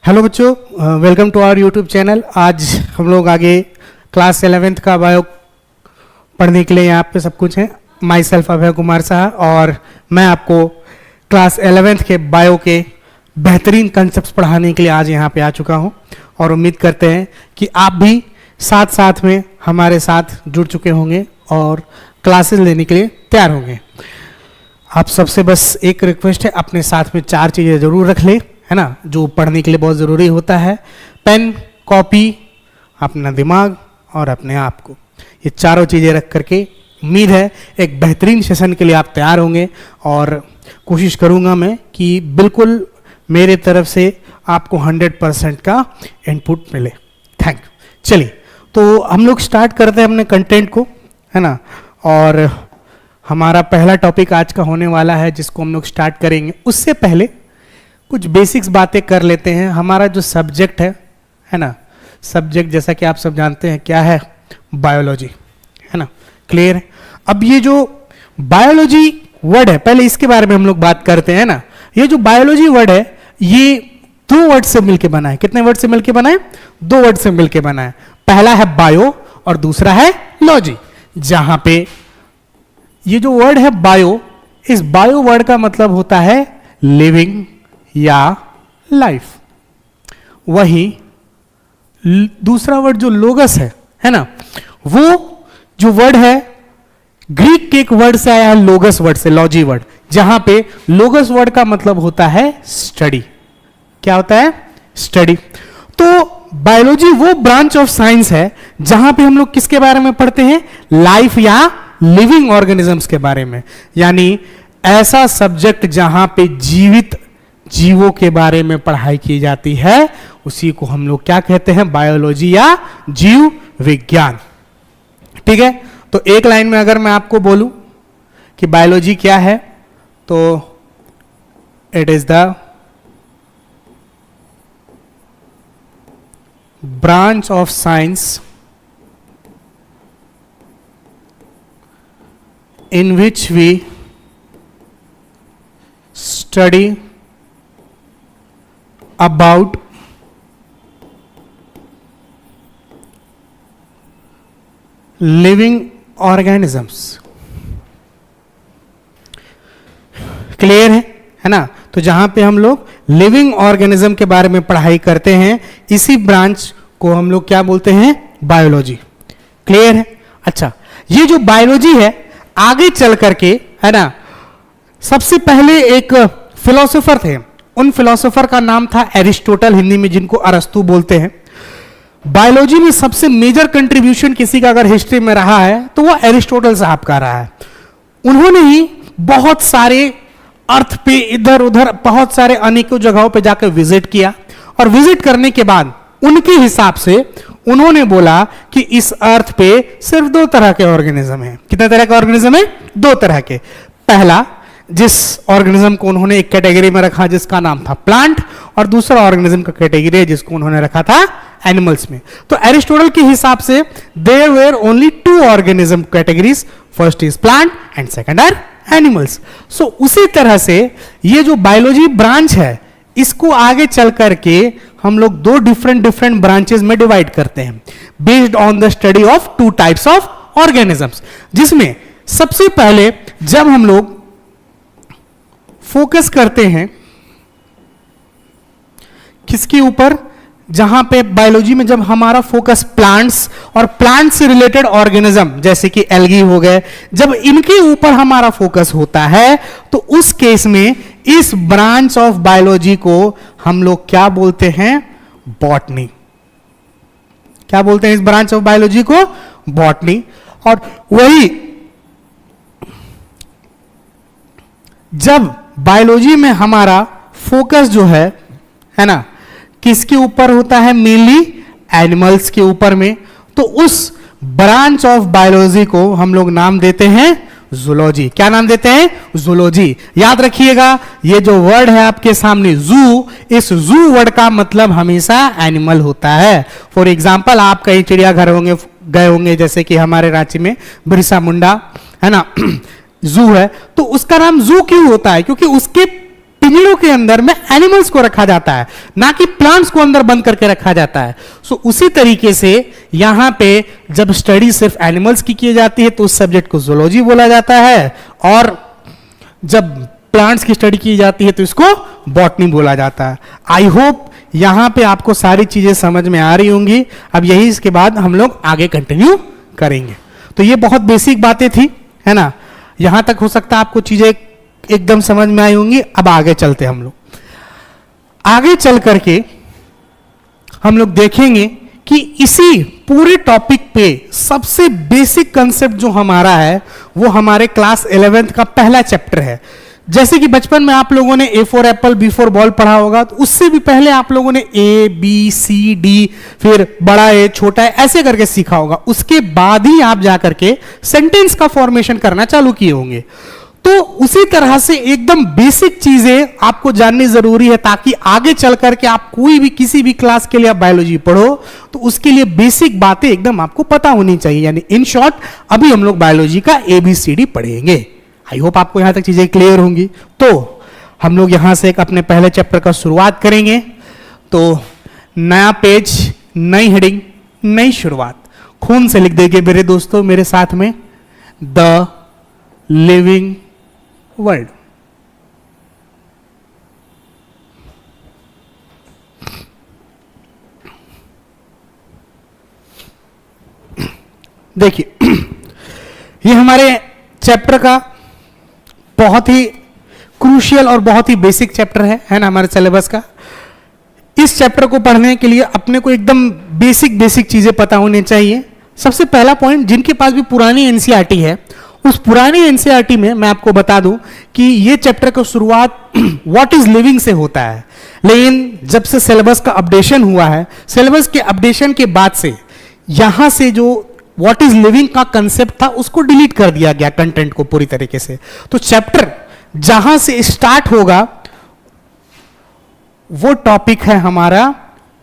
Hello बच्चों, welcome to our YouTube channel. आज हम लोग आगे क्लास 11th का बायो पढ़ने के लिए यहाँ पे सब कुछ है। माई सेल्फ अभय कुमार शाह और मैं आपको क्लास 11th के बायो के बेहतरीन कंसेप्ट पढ़ाने के लिए आज यहाँ पे आ चुका हूँ और उम्मीद करते हैं कि आप भी साथ साथ में हमारे साथ जुड़ चुके होंगे और क्लासेस लेने के लिए तैयार होंगे। आप सबसे बस एक रिक्वेस्ट है, अपने साथ में 4 चीज़ें ज़रूर रख लें, है ना, जो पढ़ने के लिए बहुत ज़रूरी होता है। पेन, कॉपी, अपना दिमाग और अपने आप को, ये चारों चीज़ें रख करके उम्मीद है एक बेहतरीन सेशन के लिए आप तैयार होंगे और कोशिश करूँगा मैं कि बिल्कुल मेरे तरफ से आपको 100% का इनपुट मिले। Thank you. चलिए, तो हम लोग स्टार्ट करते हैं अपने कंटेंट को, है ना। और हमारा पहला टॉपिक आज का होने वाला है जिसको हम लोग स्टार्ट करेंगे। उससे पहले कुछ बेसिक्स बातें कर लेते हैं। हमारा जो सब्जेक्ट है ना, सब्जेक्ट जैसा कि आप सब जानते हैं क्या है, बायोलॉजी, है ना, क्लियर है। अब ये जो बायोलॉजी वर्ड है, पहले इसके बारे में हम लोग बात करते हैं ना। ये जो बायोलॉजी वर्ड है ये 2 वर्ड से मिलके बना है। कितने वर्ड से मिलके बना है? 2 वर्ड से मिलके बना है। पहला है बायो और दूसरा है लॉजी। जहां पे ये जो वर्ड है बायो, इस बायो वर्ड का मतलब होता है लिविंग या लाइफ। वही दूसरा वर्ड जो लोगस है ना, वो जो वर्ड है ग्रीक के एक वर्ड से आया है, लोगस वर्ड से, लॉजी वर्ड, जहां पे लोगस वर्ड का मतलब होता है स्टडी। क्या होता है? स्टडी। तो बायोलॉजी वो ब्रांच ऑफ साइंस है जहां पे हम लोग किसके बारे में पढ़ते हैं? लाइफ या लिविंग ऑर्गेनिजम्स के बारे में। यानी ऐसा सब्जेक्ट जहां पे जीवित जीवों के बारे में पढ़ाई की जाती है, उसी को हम लोग क्या कहते हैं? बायोलॉजी या जीव विज्ञान। ठीक है, तो एक लाइन में अगर मैं आपको बोलूं कि बायोलॉजी क्या है, तो it is the branch of science in which we study about living organisms। Clear है ना। तो जहां पे हम लोग लिविंग ऑर्गेनिज्म के बारे में पढ़ाई करते हैं, इसी ब्रांच को हम लोग क्या बोलते हैं? बायोलॉजी। क्लियर है? अच्छा, ये जो बायोलॉजी है आगे चल करके, है ना, सबसे पहले एक फिलोसोफर थे, उन फिलोसोफर का नाम था एरिस्टोटल, हिंदी में जिनको अरस्तु बोलते हैं। बायोलॉजी में सबसे मेजर कंट्रीब्यूशन किसी का अगर हिस्ट्री में रहा है तो वो एरिस्टोटल साहब का रहा है। उन्होंने ही बहुत सारे अर्थ पे इधर उधर बहुत सारे अनेकों जगहों पे जाकर विजिट किया और विजिट करने के बाद उनके हिसाब से उन्होंने बोला कि इस अर्थ पे सिर्फ 2 तरह के ऑर्गेनिज्म हैं। कितने तरह के ऑर्गेनिज्म हैं? 2 तरह के। पहला, जिस ऑर्गेनिज्म को उन्होंने एक कैटेगरी में रखा जिसका नाम था प्लांट, और दूसरा ऑर्गेनिज्म का कैटेगरी है जिसको उन्होंने रखा था एनिमल्स में। तो एरिस्टोटल के हिसाब से there were only 2 organism categories, first is plant and second are animals. So उसी तरह से ये जो बायोलॉजी ब्रांच है, इसको आगे चल करके हम लोग 2 डिफरेंट ब्रांचेस में डिवाइड करते हैं based on the study of 2 types of organisms. जिसमें सबसे पहले जब हम लोग फोकस करते हैं किसके ऊपर? जहां पे बायोलॉजी में जब हमारा फोकस प्लांट्स और प्लांट से रिलेटेड ऑर्गेनिज्म जैसे कि एल्गी हो गए, जब इनके ऊपर हमारा फोकस होता है तो उस केस में इस ब्रांच ऑफ बायोलॉजी को हम लोग क्या बोलते हैं? बॉटनी। क्या बोलते हैं इस ब्रांच ऑफ बायोलॉजी को? बॉटनी। और वही जब बायोलॉजी में हमारा फोकस जो है ना, किसके ऊपर होता है? मेनली एनिमल्स के ऊपर में, तो उस ब्रांच ऑफ बायोलॉजी को हम लोग नाम देते हैं जूलॉजी। क्या नाम देते हैं? जूलॉजी। याद रखिएगा, ये जो वर्ड है आपके सामने जू, इस जू वर्ड का मतलब हमेशा एनिमल होता है। फॉर एग्जाम्पल, आप कहीं चिड़ियाघर गए होंगे, जैसे कि हमारे रांची में बिरसा मुंडा, है ना, जू है, तो उसका नाम जू क्यों होता है? क्योंकि उसके पिंजरों के अंदर में एनिमल्स को रखा जाता है, ना कि प्लांट्स को अंदर बंद करके रखा जाता है। सो उसी तरीके से यहां पे जब स्टडी सिर्फ एनिमल्स की जाती है तो उस सब्जेक्ट को जूलॉजी बोला जाता है, और जब प्लांट्स की स्टडी की जाती है तो इसको बॉटनी बोला जाता है। आई होप यहां पे आपको सारी चीजें समझ में आ रही होंगी। अब यही इसके बाद हम लोग आगे कंटिन्यू करेंगे। तो ये बहुत बेसिक बातें थी, है ना, यहां तक हो सकता है आपको चीजें एकदम समझ में आई होंगी। अब आगे चलते हम लोग, आगे चल करके हम लोग देखेंगे कि इसी पूरे टॉपिक पे सबसे बेसिक कंसेप्ट जो हमारा है वो हमारे क्लास 11th का पहला चैप्टर है। जैसे कि बचपन में आप लोगों ने A for apple B for ball पढ़ा होगा, तो उससे भी पहले आप लोगों ने ए बी सी डी फिर बड़ा ए छोटा ए ऐसे करके सीखा होगा। उसके बाद ही आप जाकर के सेंटेंस का फॉर्मेशन करना चालू किए होंगे। तो उसी तरह से एकदम बेसिक चीजें आपको जाननी जरूरी है, ताकि आगे चल करके आप कोई भी किसी भी क्लास के लिए आप बायोलॉजी पढ़ो तो उसके लिए बेसिक बातें एकदम आपको पता होनी चाहिए। यानी इन शॉर्ट अभी हम लोग बायोलॉजी का ABCD पढ़ेंगे। आई होप आपको यहां तक चीजें क्लियर होंगी। तो हम लोग यहां से एक अपने पहले चैप्टर का शुरुआत करेंगे। तो नया पेज, नई हेडिंग, नई शुरुआत, खून से लिख देंगे मेरे दोस्तों मेरे साथ में, द लिविंग वर्ल्ड। देखिए ये हमारे चैप्टर का बहुत ही क्रूशियल और बहुत ही बेसिक चैप्टर है ना, हमारे सिलेबस का। इस चैप्टर को पढ़ने के लिए अपने को एकदम बेसिक चीजें पता होनी चाहिए। सबसे पहला पॉइंट, जिनके पास भी पुरानी एनसीईआरटी है, उस पुरानी एनसीईआरटी में मैं आपको बता दूं कि ये चैप्टर की शुरुआत व्हाट इज लिविंग से होता है, लेकिन जब से सिलेबस का अपडेशन हुआ है, सिलेबस के अपडेशन के बाद से यहां से जो व्हाट इज लिविंग का कंसेप्ट था उसको डिलीट कर दिया गया, कंटेंट को पूरी तरीके से। तो चैप्टर जहां से स्टार्ट होगा वो टॉपिक है हमारा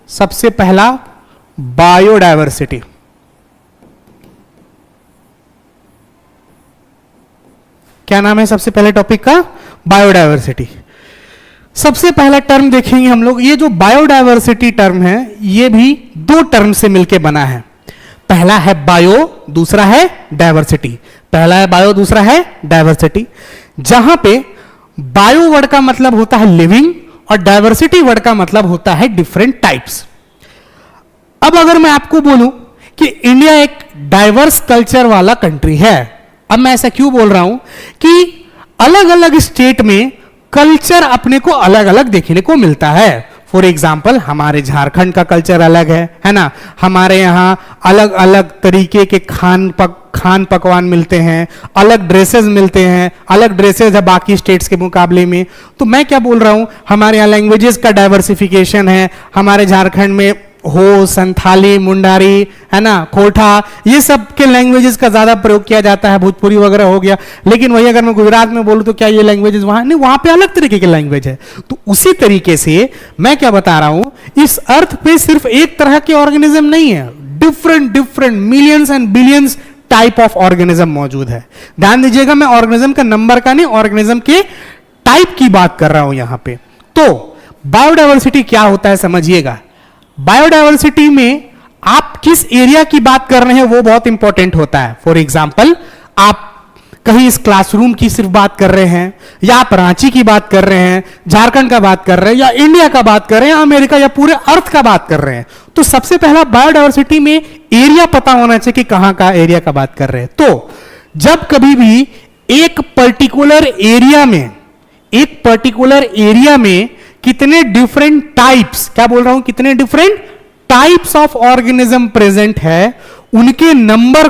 सबसे पहला बायोडायवर्सिटी। क्या नाम है सबसे पहले टॉपिक का? बायोडायवर्सिटी। सबसे पहला टर्म देखेंगे हम लोग। ये जो बायोडायवर्सिटी टर्म है ये भी दो टर्म से मिलकर बना है। पहला है बायो, दूसरा है डायवर्सिटी। पहला है बायो, दूसरा है डायवर्सिटी। जहां पे बायो वर्ड का मतलब होता है लिविंग और डायवर्सिटी वर्ड का मतलब होता है डिफरेंट टाइप्स। अब अगर मैं आपको बोलूं कि इंडिया एक डाइवर्स कल्चर वाला कंट्री है, अब मैं ऐसा क्यों बोल रहा हूं कि अलग अलग स्टेट में कल्चर अपने को अलग अलग देखने को मिलता है। फॉर एग्जाम्पल हमारे झारखंड का कल्चर अलग है ना, हमारे यहाँ अलग अलग तरीके के खान पकवान मिलते हैं, अलग ड्रेसेस मिलते हैं, अलग ड्रेसेस है बाकी स्टेट्स के मुकाबले में। तो मैं क्या बोल रहा हूं, हमारे यहाँ लैंग्वेजेस का डाइवर्सिफिकेशन है। हमारे झारखंड में हो, संथाली, मुंडारी, है ना, कोठा, ये सब के लैंग्वेजेस का ज्यादा प्रयोग किया जाता है, भोजपुरी वगैरह हो गया। लेकिन वही अगर मैं गुजरात में बोलूं तो क्या ये लैंग्वेजेस वहां नहीं, वहां पे अलग तरीके के लैंग्वेज है। तो उसी तरीके से मैं क्या बता रहा हूं, इस अर्थ पे सिर्फ एक तरह के ऑर्गेनिज्म नहीं है, different millions and billions type of organism मौजूद है। ध्यान दीजिएगा, मैं ऑर्गेनिज्म का नंबर का नहीं, ऑर्गेनिज्म के टाइप की बात कर रहा हूं यहां पे। तो बायोडायवर्सिटी क्या होता है समझिएगा। बायोडायवर्सिटी में आप किस एरिया की बात कर रहे हैं वो बहुत इंपॉर्टेंट होता है। फॉर एग्जाम्पल आप कहीं इस क्लासरूम की सिर्फ बात कर रहे हैं, या आप रांची की बात कर रहे हैं, झारखंड का बात कर रहे हैं, या इंडिया का बात कर रहे हैं, या अमेरिका या पूरे अर्थ का बात कर रहे हैं। तो सबसे पहला बायोडायवर्सिटी में एरिया पता होना चाहिए कि कहां का एरिया का बात कर रहे हैं। तो जब कभी भी एक पर्टिकुलर एरिया में कितने डिफरेंट टाइप्स, क्या बोल रहा हूं, कितने different types of organism present है, उनके नंबर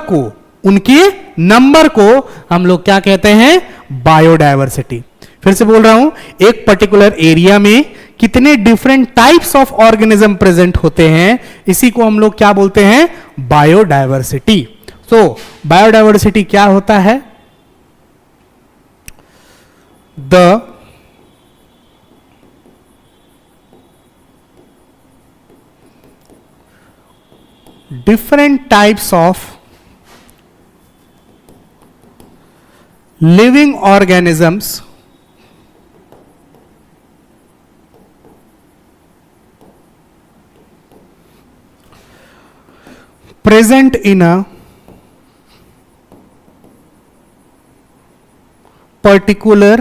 को हम लोग क्या कहते हैं, बायोडायवर्सिटी। फिर से बोल रहा हूं, एक पर्टिकुलर एरिया में कितने different types of organism present होते हैं, इसी को हम लोग क्या बोलते हैं, बायोडायवर्सिटी। तो बायोडायवर्सिटी क्या होता है, the different types of living organisms present in a particular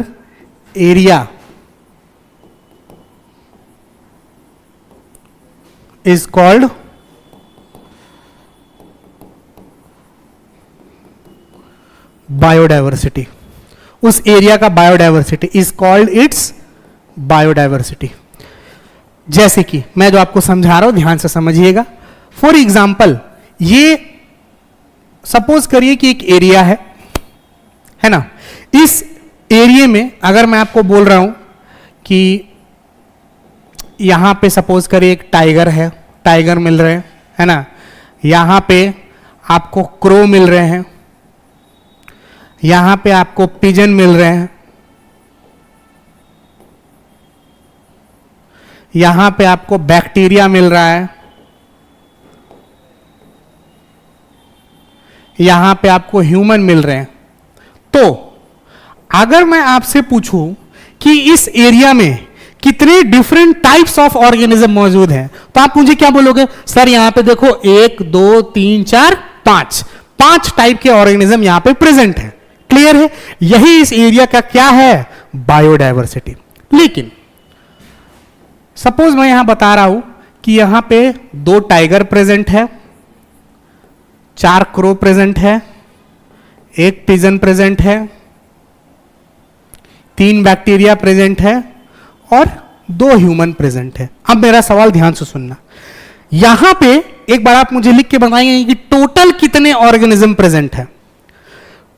area is called biodiversity. उस एरिया का biodiversity is called its biodiversity. जैसे कि मैं जो आपको समझा रहा हूं ध्यान से समझिएगा. फॉर एग्जाम्पल, ये सपोज करिए कि एक एरिया है ना. इस एरिया में अगर मैं आपको बोल रहा हूं कि यहां पे सपोज करिए एक टाइगर है, टाइगर मिल रहे हैं, है ना. यहां पे आपको क्रो मिल रहे हैं, यहां पे आपको पिजन मिल रहे हैं, यहां पे आपको बैक्टीरिया मिल रहा है, यहां पे आपको ह्यूमन मिल रहे हैं. तो अगर मैं आपसे पूछूं कि इस एरिया में कितने डिफरेंट टाइप्स ऑफ ऑर्गेनिज्म मौजूद हैं, तो आप मुझे क्या बोलोगे? सर यहां पे देखो 1 2 3 4 5 5 टाइप के ऑर्गेनिज्म यहां पे प्रेजेंट है. क्लियर है? यही इस एरिया का क्या है? बायोडायवर्सिटी. लेकिन सपोज मैं यहां बता रहा हूं कि यहां पे 2 टाइगर प्रेजेंट है, 4 क्रो प्रेजेंट है, 1 पिजन प्रेजेंट है, 3 बैक्टीरिया प्रेजेंट है और 2 ह्यूमन प्रेजेंट है. अब मेरा सवाल ध्यान से सुनना. यहां पे एक बार आप मुझे लिख के बताएंगे कि टोटल कितने ऑर्गेनिज्म प्रेजेंट है.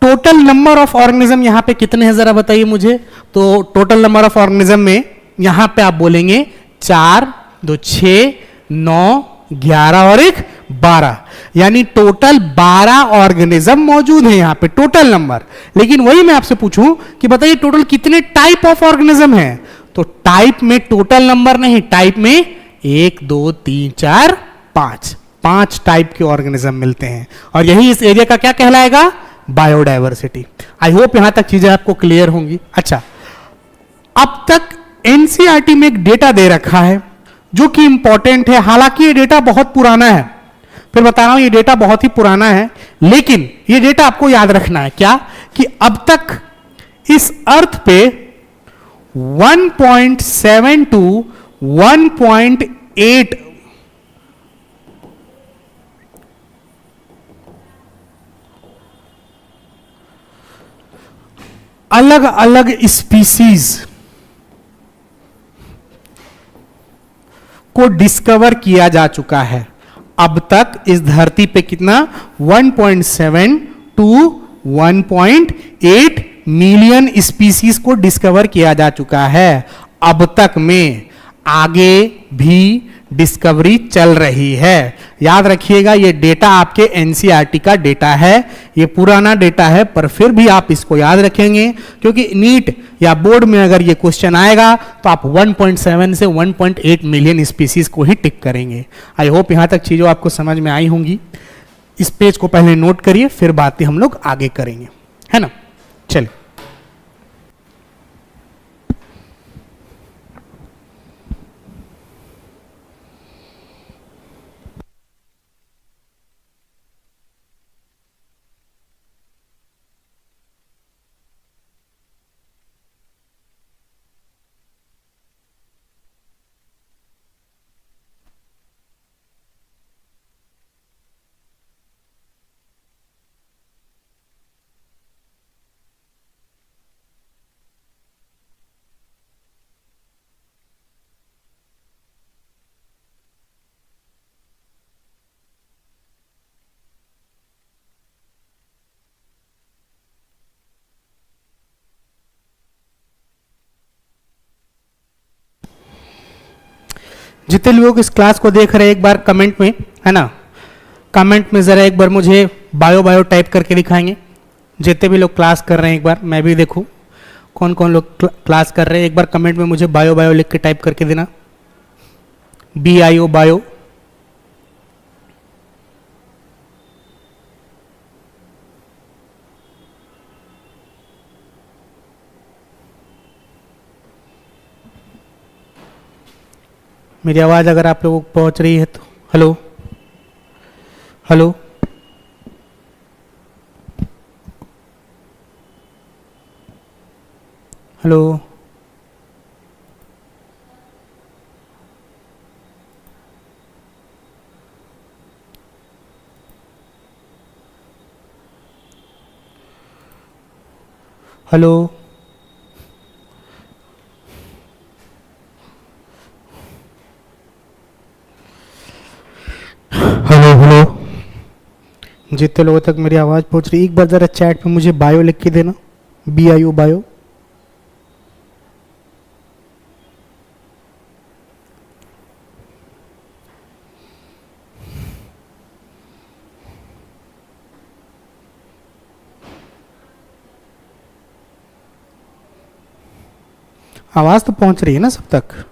टोटल नंबर ऑफ ऑर्गेनिज्म यहां पे कितने हैं जरा बताइए मुझे. तो टोटल नंबर ऑफ ऑर्गेनिज्म में यहां पे आप बोलेंगे 4 2 6 9 11 और 1 12, यानी टोटल 12 ऑर्गेनिज्म मौजूद है यहां पे टोटल नंबर. लेकिन वही मैं आपसे पूछूं कि बताइए टोटल कितने टाइप ऑफ ऑर्गेनिज्म है. तो टाइप में टोटल नंबर नहीं, टाइप में 1 2 3 4 5 टाइप के ऑर्गेनिज्म मिलते हैं. और यही इस एरिया का क्या कहलाएगा? बायोडायवर्सिटी. आई होप यहां तक चीजें आपको क्लियर होंगी. अच्छा, अब तक एनसीईआरटी में एक डेटा दे रखा है जो कि इंपॉर्टेंट है. हालांकि ये डेटा बहुत पुराना है, फिर बता रहा हूं ये डेटा बहुत ही पुराना है, लेकिन ये डेटा आपको याद रखना है. क्या? कि अब तक इस अर्थ पे 1.7 टू 1.8 अलग अलग स्पीसीज को डिस्कवर किया जा चुका है. अब तक इस धरती पे कितना? 1.7 टू 1.8 मिलियन स्पीसीज को डिस्कवर किया जा चुका है. अब तक में आगे भी डिस्कवरी चल रही है. याद रखिएगा ये डेटा आपके एनसीईआरटी का डेटा है, ये पुराना डेटा है, पर फिर भी आप इसको याद रखेंगे क्योंकि नीट या बोर्ड में अगर ये क्वेश्चन आएगा तो आप 1.7 से 1.8 मिलियन स्पीसीज को ही टिक करेंगे. आई होप यहां तक चीजों आपको समझ में आई होंगी. इस पेज को पहले नोट करिए, फिर बातें हम लोग आगे करेंगे, है ना. चलिए, जितने लोग इस क्लास को देख रहे हैं एक बार कमेंट में, है ना, कमेंट में जरा एक बार मुझे बायो बायो टाइप करके दिखाएंगे. जितने भी लोग क्लास कर रहे हैं एक बार मैं भी देखूं कौन कौन लोग क्लास कर रहे हैं. एक बार कमेंट में मुझे बायो बायो लिख के टाइप करके देना. BIO bio. मेरी आवाज अगर आप लोगों को पहुंच रही है तो hello hello, hello, hello, hello, hello. जितने लोगों तक मेरी आवाज़ पहुंच रही है, एक बार ज़रा चैट में मुझे बायो लिख के देना, BIO बायो। आवाज़ तो पहुंच रही है ना सब तक?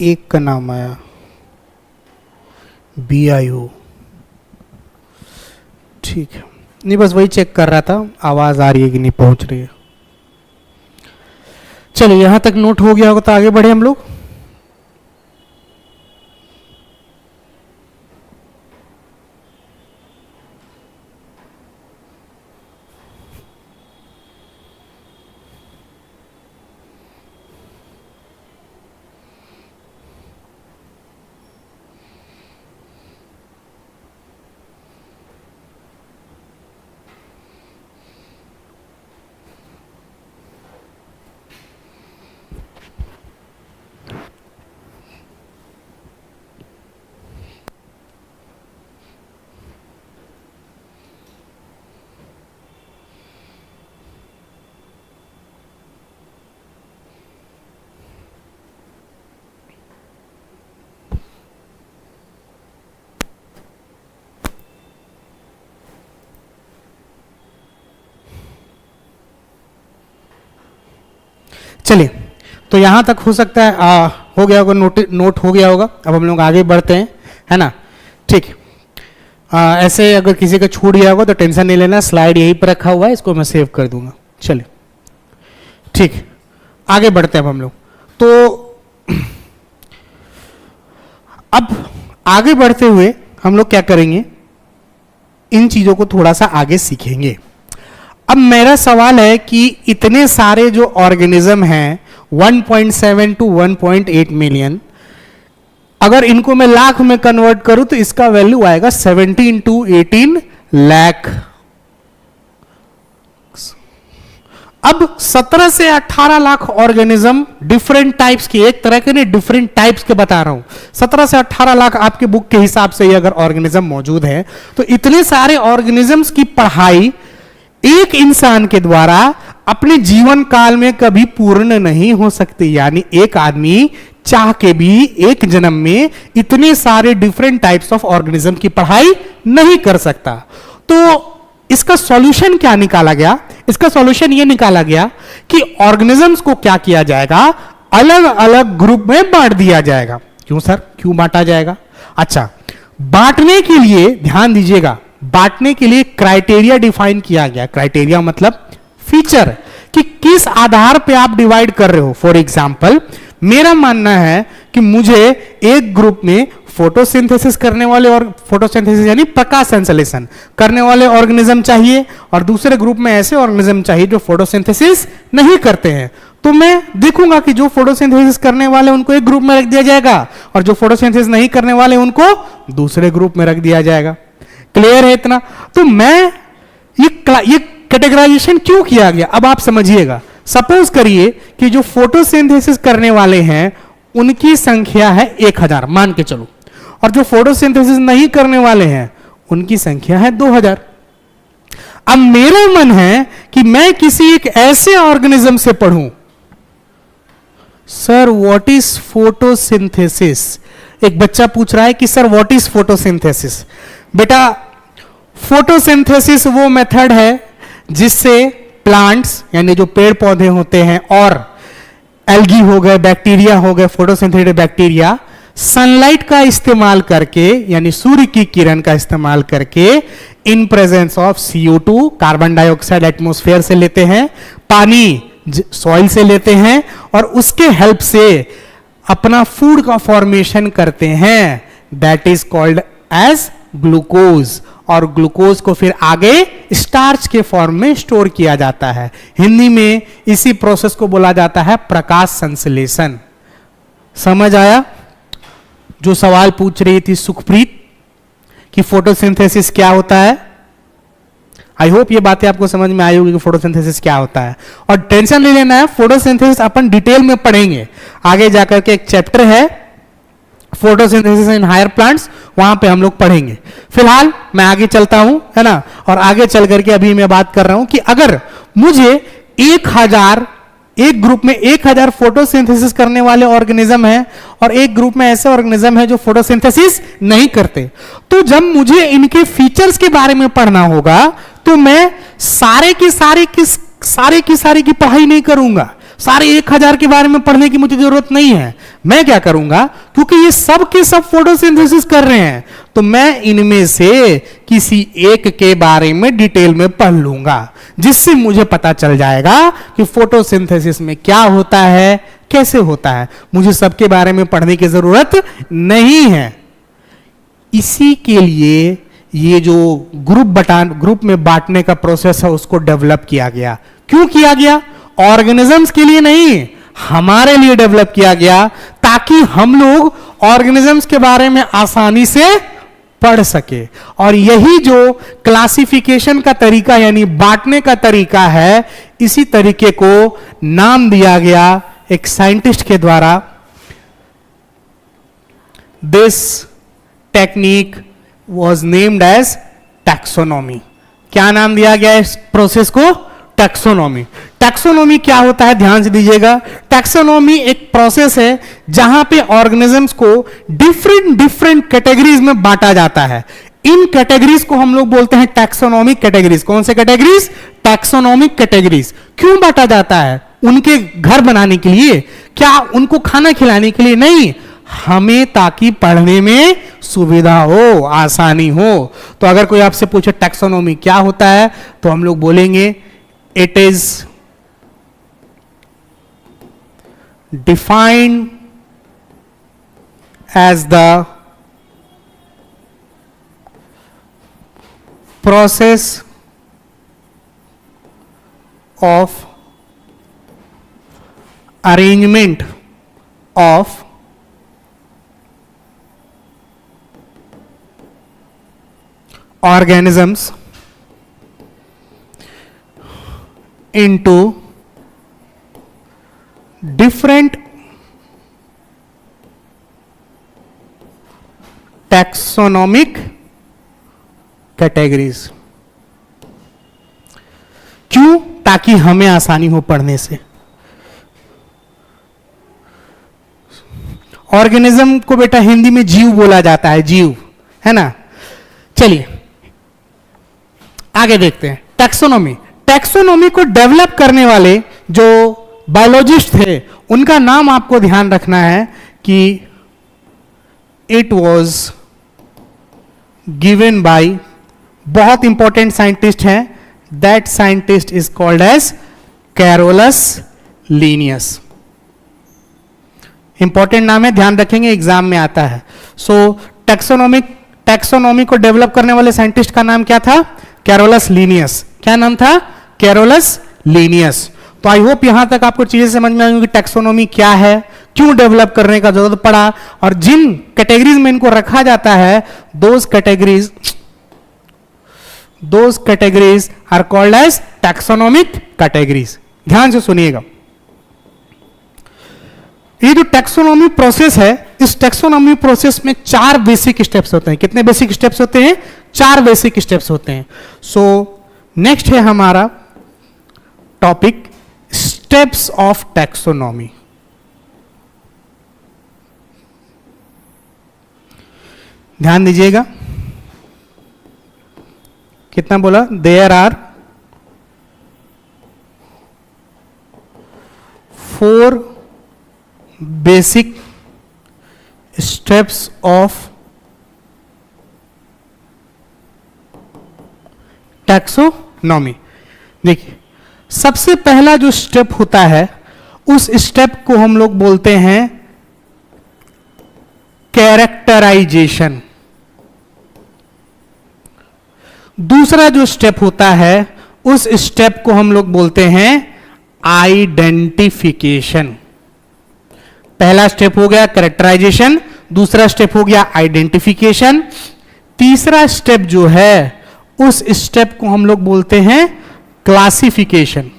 एक का नाम आया, BIO। ठीक है, नहीं बस वही चेक कर रहा था आवाज़ आ रही है कि नहीं पहुंच रही है। चलो यहां तक नोट हो गया होगा तो आगे बढ़े हम लोग। चलिए, तो यहां तक हो सकता है हो गया होगा, नोट हो गया होगा। अब हम लोग आगे बढ़ते हैं, है ना? ठीक। ऐसे अगर किसी का छूट गया होगा तो टेंशन नहीं लेना, स्लाइड यहीं पर रखा हुआ है, इसको मैं सेव कर दूंगा। चलिए, ठीक, आगे बढ़ते हैं अब हम लोग। तो अब आगे बढ़ते हुए हम लोग क्या करेंगे, इन चीजों को थोड़ा सा आगे सीखेंगे। अब मेरा सवाल है कि इतने सारे जो ऑर्गेनिज्म हैं 1.7 टू 1.8 मिलियन, अगर इनको मैं लाख में कन्वर्ट करूं तो इसका वैल्यू आएगा 17 टू 18 लाख। अब 17 से 18 लाख ऑर्गेनिज्म डिफरेंट टाइप्स के, एक तरह के नहीं, डिफरेंट टाइप्स के बता रहा हूं। 17 से 18 लाख आपके बुक के हिसाब से ही अगर ऑर्गेनिज्म मौजूद है, तो इतने सारे ऑर्गेनिजम्स की पढ़ाई एक इंसान के द्वारा अपने जीवन काल में कभी पूर्ण नहीं हो सकती। यानी एक आदमी चाह के भी एक जन्म में इतने सारे डिफरेंट टाइप्स ऑफ ऑर्गेनिज्म की पढ़ाई नहीं कर सकता। तो इसका सॉल्यूशन क्या निकाला गया? इसका सॉल्यूशन यह निकाला गया कि ऑर्गेनिजम्स को क्या किया जाएगा, अलग अलग ग्रुप में बांट दिया जाएगा। क्यों सर, क्यों बांटा जाएगा? अच्छा, बांटने के लिए ध्यान दीजिएगा, बांटने के लिए क्राइटेरिया डिफाइन किया गया। क्राइटेरिया मतलब फीचर, कि किस आधार पे आप डिवाइड कर रहे हो। फॉर एग्जाम्पल, मेरा मानना है कि मुझे एक ग्रुप में फोटोसिंथेसिस करने वाले, और फोटोसिंथेसिस यानी प्रकाश संश्लेषण करने वाले ऑर्गेनिज्म चाहिए, और दूसरे ग्रुप में ऐसे ऑर्गेनिज्म चाहिए जो फोटोसिंथेसिस नहीं करते हैं। तो मैं देखूंगा कि जो फोटोसिंथेसिस करने वाले उनको एक ग्रुप में रख दिया जाएगा, और जो फोटोसिंथेसिस नहीं करने वाले उनको दूसरे ग्रुप में रख दिया जाएगा। क्लियर है इतना? तो मैं ये कैटेगराइजेशन क्यों किया गया, अब आप समझिएगा। सपोज करिए कि जो फोटोसिंथेसिस करने वाले हैं उनकी संख्या है 1000, मान के चलो, और जो फोटोसिंथेसिस नहीं करने वाले हैं उनकी संख्या है 2000। अब मेरा मन है कि मैं किसी एक ऐसे ऑर्गेनिज्म से पढ़ूं, सर व्हाट इज फोटोसिंथेसिस। एक बच्चा पूछ रहा है कि सर व्हाट इज फोटोसिंथेसिस। बेटा, फोटोसिंथेसिस वो मेथड है जिससे प्लांट्स यानी जो पेड़ पौधे होते हैं और एल्गी हो गए, बैक्टीरिया हो गए, फोटोसिंथेटिक बैक्टीरिया सनलाइट का इस्तेमाल करके, यानी सूर्य की किरण का इस्तेमाल करके, in presence of CO2, carbon dioxide atmosphere से लेते हैं, पानी सॉइल से लेते हैं, और उसके हेल्प से अपना फूड का फॉर्मेशन करते हैं, that is called as glucose. और ग्लूकोज को फिर आगे स्टार्च के फॉर्म में स्टोर किया जाता है। हिंदी में इसी प्रोसेस को बोला जाता है प्रकाश संश्लेषण। समझ आया? जो सवाल पूछ रही थी सुखप्रीत कि फोटोसिंथेसिस क्या होता है, आई होप ये बातें आपको समझ में आई होगी कि फोटोसिंथेसिस क्या होता है। और टेंशन नहीं लेना है, फोटोसिंथेसिस अपन डिटेल में पढ़ेंगे आगे जाकर के। एक चैप्टर है फोटोसिंथेसिस इन हायर प्लांट्स, वहां पे हम लोग पढ़ेंगे। फिलहाल मैं आगे चलता हूं, है ना। और आगे चल करके अभी मैं बात कर रहा हूं कि अगर मुझे 1000 एक ग्रुप में 1000 फोटोसिंथेसिस करने वाले ऑर्गेनिज्म हैं और एक ग्रुप में ऐसे ऑर्गेनिज्म है जो फोटोसिंथेसिस नहीं करते, तो जब मुझे इनके फीचर्स के बारे में पढ़ना होगा तो मैं सारे की सारी की पढ़ाई नहीं करूंगा। सारे 1000 के बारे में पढ़ने की मुझे जरूरत नहीं है। मैं क्या करूंगा, क्योंकि ये सब के सब फोटोसिंथेसिस कर रहे हैं, तो मैं इनमें से किसी एक के बारे में डिटेल में पढ़ लूंगा, जिससे मुझे पता चल जाएगा कि फोटोसिंथेसिस में क्या होता है, कैसे होता है। मुझे सबके बारे में पढ़ने की जरूरत नहीं है। इसी के लिए ये जो ग्रुप में बांटने का प्रोसेस है उसको डेवलप किया गया। क्यों किया गया? ऑर्गेनिजम्स के लिए नहीं, हमारे लिए डेवलप किया गया, ताकि हम लोग ऑर्गेनिजम्स के बारे में आसानी से पढ़ सके। और यही जो क्लासिफिकेशन का तरीका यानी बांटने का तरीका है, इसी तरीके को नाम दिया गया एक साइंटिस्ट के द्वारा। This technique was named as taxonomy. क्या नाम दिया गया इस प्रोसेस को? टैक्सोनॉमी। टैक्सोनॉमी क्या होता है, ध्यान से दीजिएगा। टैक्सोनॉमी एक प्रोसेस है जहां पे ऑर्गेनिजम्स को डिफरेंट कैटेगरीज में बांटा जाता है। इन कैटेगरीज को हम लोग बोलते हैं टैक्सोनॉमिक कैटेगरीज। कौन से कैटेगरीज? Taxonomic categories. क्यों बांटा जाता है? उनके घर बनाने के लिए? क्या उनको खाना खिलाने के लिए? नहीं, हमें ताकि पढ़ने में सुविधा हो, आसानी हो। तो अगर कोई आपसे पूछे टैक्सोनॉमी क्या होता है, तो हम लोग बोलेंगे it is defined as the process of arrangement of organisms into different taxonomic categories। क्यों? ताकि हमें आसानी हो पढ़ने से। ऑर्गेनिज्म को बेटा हिंदी में जीव बोला जाता है, जीव, है ना। चलिए आगे देखते हैं। टैक्सोनॉमी को डेवलप करने वाले जो बायोलॉजिस्ट थे, उनका नाम आपको ध्यान रखना है कि इट वॉज गिवन बाय, बहुत इंपॉर्टेंट साइंटिस्ट हैं, that scientist is called as Carolus Linnaeus. Important नाम है, ध्यान रखेंगे, एग्जाम में आता है। सो टैक्सोनॉमी को डेवलप करने वाले साइंटिस्ट का नाम क्या था? Carolus Linnaeus. क्या नाम था? Carolus Linnaeus. तो आई होप यहां तक आपको चीजें समझ में आएंगी कि टैक्सोनॉमी क्या है, क्यों डेवलप करने का जरूरत पड़ा, और जिन कैटेगरीज में इनको रखा जाता है, those categories are called as taxonomic categories. ध्यान से सुनिएगा। ये जो टैक्सोनॉमी प्रोसेस है, इस टैक्सोनॉमी प्रोसेस में 4 बेसिक स्टेप्स होते हैं। कितने बेसिक स्टेप्स होते हैं? 4 बेसिक स्टेप्स होते हैं। सो नेक्स्ट है हमारा टॉपिक स्टेप्स ऑफ टैक्सोनॉमी। ध्यान दीजिएगा, कितना बोला? There are 4 basic steps of taxonomy. देखिए, सबसे पहला जो स्टेप होता है उस स्टेप को हम लोग बोलते हैं कैरेक्टराइजेशन। दूसरा जो स्टेप होता है उस स्टेप को हम लोग बोलते हैं आइडेंटिफिकेशन। पहला स्टेप हो गया कैरेक्टराइजेशन, दूसरा स्टेप हो गया आइडेंटिफिकेशन, तीसरा स्टेप जो है उस स्टेप को हम लोग बोलते हैं क्लासिफिकेशन,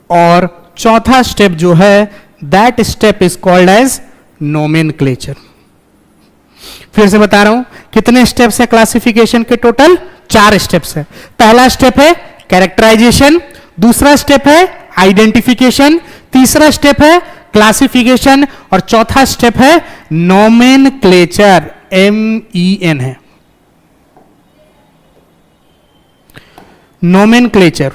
और चौथा स्टेप जो है that step is called as nomenclature. फिर से बता रहा हूं कितने स्टेप्स है क्लासिफिकेशन के, टोटल 4 स्टेप्स है। पहला स्टेप है कैरेक्टराइजेशन, दूसरा स्टेप है आइडेंटिफिकेशन, तीसरा स्टेप है क्लासिफिकेशन, और चौथा स्टेप है नोमेनक्लेचर, MEN है नोमेनक्लेचर।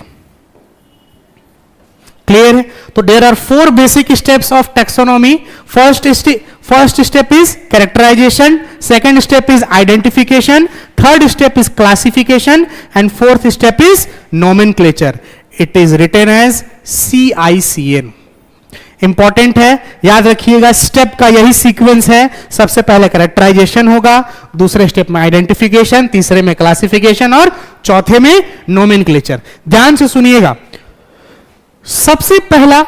क्लियर है? तो there are 4 basic steps of taxonomy. First step is characterisation, second step is identification, third step is classification, and fourth step is nomenclature. It is written as CICN। Important है, याद रखिएगा, step का यही sequence है। सबसे पहले characterisation होगा, दूसरे स्टेप में आइडेंटिफिकेशन, तीसरे में क्लासिफिकेशन, और चौथे में नोमेनक्लेचर। ध्यान से सुनिएगा, सबसे पहला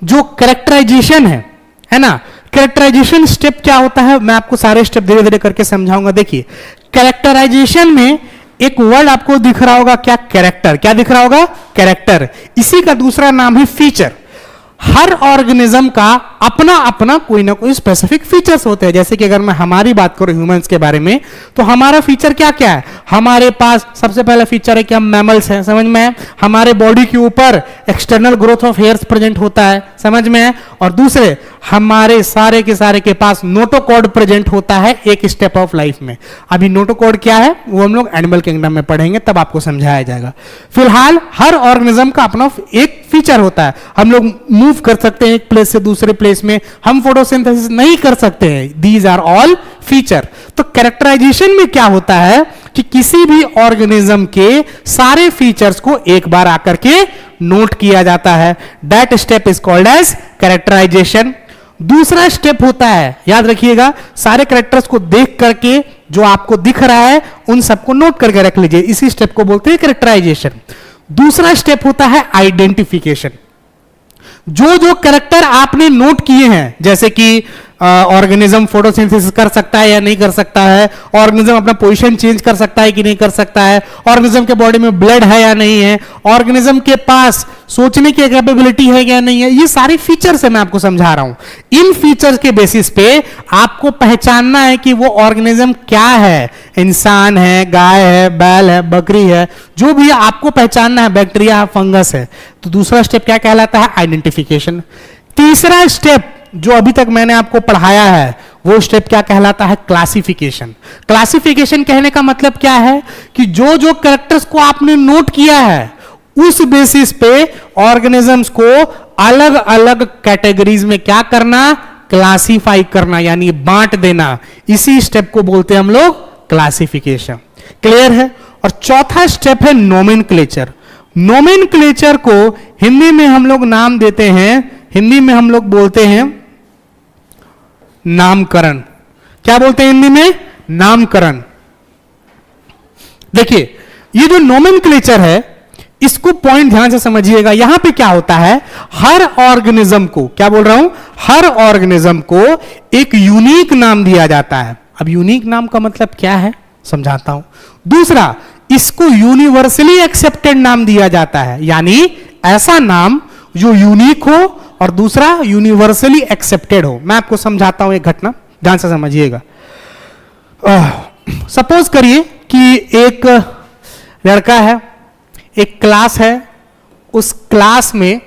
जो कैरेक्टराइजेशन है ना, कैरेक्टराइजेशन स्टेप क्या होता है, मैं आपको सारे स्टेप धीरे धीरे करके समझाऊंगा। देखिए, कैरेक्टराइजेशन में एक वर्ड आपको दिख रहा होगा, क्या? कैरेक्टर। क्या दिख रहा होगा? कैरेक्टर। इसी का दूसरा नाम है फीचर। हर ऑर्गेनिज्म का अपना अपना कोई ना कोई स्पेसिफिक फीचर्स होते हैं। जैसे कि अगर मैं हमारी बात करूं ह्यूमंस के बारे में, तो हमारा फीचर क्या क्या है? हमारे पास सबसे पहला फीचर है कि हम मैमल्स हैं, समझ में है? हमारे बॉडी के ऊपर external growth of hairs present होता है, समझ में है? और दूसरे, हमारे सारे के सारे के पास नोटोकॉर्ड प्रेजेंट होता है एक स्टेप ऑफ लाइफ में। अभी नोटोकॉर्ड क्या है वो हम लोग एनिमल किंगडम में पढ़ेंगे, तब आपको समझाया जाएगा। फिलहाल हर ऑर्गेनिज्म का अपना एक फीचर होता है। हम लोग मूव कर सकते हैं एक प्लेस से दूसरे प्लेस में, हम फोटोसिंथेसिस नहीं कर सकते हैं। These are all feature. तो कैरेक्टराइजेशन में क्या होता है कि किसी भी ऑर्गेनिज्म के सारे फीचर्स को एक बार आकर के नोट किया जाता है। That step is called as characterisation. दूसरा स्टेप होता है, याद रखिएगा, सारे कैरेक्टर्स को देख करके जो आपको दिख रहा है उन सबको नोट करके रख लीजिए। इसी स्टेप को बोलते हैं कैरेक्टराइजेशन। दूसरा स्टेप होता है आइडेंटिफिकेशन। जो जो कैरेक्टर आपने नोट किए हैं, जैसे कि ऑर्गेनिज्म फोटोसिंथेसिस कर सकता है या नहीं कर सकता है, ऑर्गेनिज्म अपना पोजीशन चेंज कर सकता है कि नहीं कर सकता है, ऑर्गेनिज्म के बॉडी में ब्लड है या नहीं है, ऑर्गेनिज्म के पास सोचने की कैपेबिलिटी है या नहीं है, ये सारे फीचर्स है मैं आपको समझा रहा हूं। इन फीचर्स के बेसिस पे आपको पहचानना है कि वो ऑर्गेनिज्म क्या है, इंसान है, गाय है, बैल है, बकरी है, जो भी आपको पहचानना है, बैक्टीरिया है, फंगस है। तो दूसरा स्टेप क्या कहलाता है? आइडेंटिफिकेशन। तीसरा स्टेप जो अभी तक मैंने आपको पढ़ाया है वो स्टेप क्या कहलाता है? क्लासिफिकेशन। क्लासिफिकेशन कहने का मतलब क्या है कि जो जो कैरेक्टर्स को आपने नोट किया है उस बेसिस पे ऑर्गेनिजम्स को अलग अलग कैटेगरीज में क्या करना? क्लासिफाई करना, यानी बांट देना। इसी स्टेप को बोलते हैं हम लोग क्लासिफिकेशन। क्लियर है? और चौथा स्टेप है नोमेनक्लेचर। नोमेनक्लेचर को हिंदी में हम लोग नाम देते हैं, हिंदी में हम लोग बोलते हैं नामकरण। क्या बोलते हैं हिंदी में? नामकरण। देखिए, ये जो नोमेनक्लेचर है इसको पॉइंट ध्यान से समझिएगा। यहां पे क्या होता है, हर ऑर्गेनिज्म को, क्या बोल रहा हूं, हर ऑर्गेनिज्म को एक यूनिक नाम दिया जाता है। अब यूनिक नाम का मतलब क्या है समझाता हूं। दूसरा, इसको यूनिवर्सली एक्सेप्टेड नाम दिया जाता है, यानी ऐसा नाम जो यूनिक हो और दूसरा यूनिवर्सली एक्सेप्टेड हो। मैं आपको समझाता हूं एक घटना, ध्यान से समझिएगा। सपोज करिए कि एक लड़का है, एक क्लास है, उस क्लास में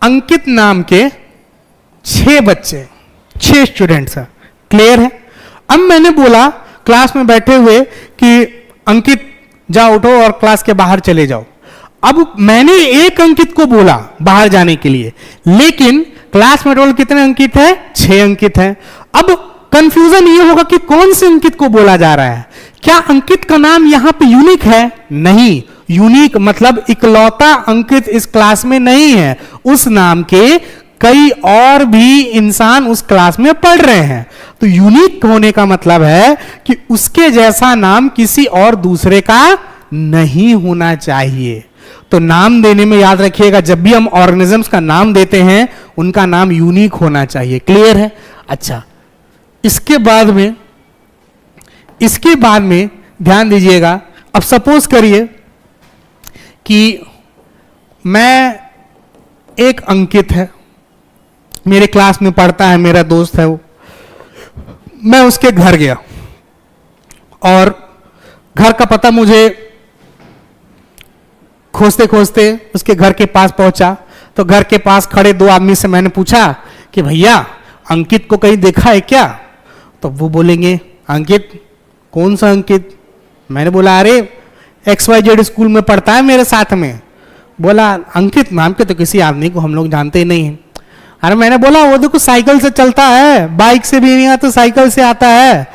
अंकित नाम के 6 बच्चे, 6 स्टूडेंट्स हैं। क्लियर है? अब मैंने बोला क्लास में बैठे हुए कि अंकित जाओ उठो और क्लास के बाहर चले जाओ। अब मैंने एक अंकित को बोला बाहर जाने के लिए, लेकिन क्लास में टोटल कितने अंकित है? 6 अंकित है। अब कंफ्यूजन ये होगा कि कौन से अंकित को बोला जा रहा है। क्या अंकित का नाम यहां पे यूनिक है? नहीं, यूनिक मतलब इकलौता अंकित इस क्लास में नहीं है। उस नाम के कई और भी इंसान उस क्लास में पढ़ रहे हैं। तो यूनिक होने का मतलब है कि उसके जैसा नाम किसी और दूसरे का नहीं होना चाहिए। तो नाम देने में याद रखिएगा, जब भी हम ऑर्गेनिजम्स का नाम देते हैं उनका नाम यूनिक होना चाहिए। क्लियर है? अच्छा, इसके बाद में ध्यान दीजिएगा। अब सपोज करिए कि मैं एक अंकित है, मेरे क्लास में पढ़ता है, मेरा दोस्त है वो, मैं उसके घर गया और घर का पता मुझे खोजते खोजते उसके घर के पास पहुंचा। तो घर के पास खड़े 2 आदमी से मैंने पूछा कि भैया अंकित को कहीं देखा है क्या? तो वो बोलेंगे अंकित? कौन सा अंकित? मैंने बोला अरे XYZ स्कूल में पढ़ता है मेरे साथ में। बोला अंकित नाम के तो किसी आदमी को हम लोग जानते ही नहीं हैं। अरे मैंने बोला वो देखो साइकिल से चलता है, बाइक से भी नहीं आता, साइकिल से आता है।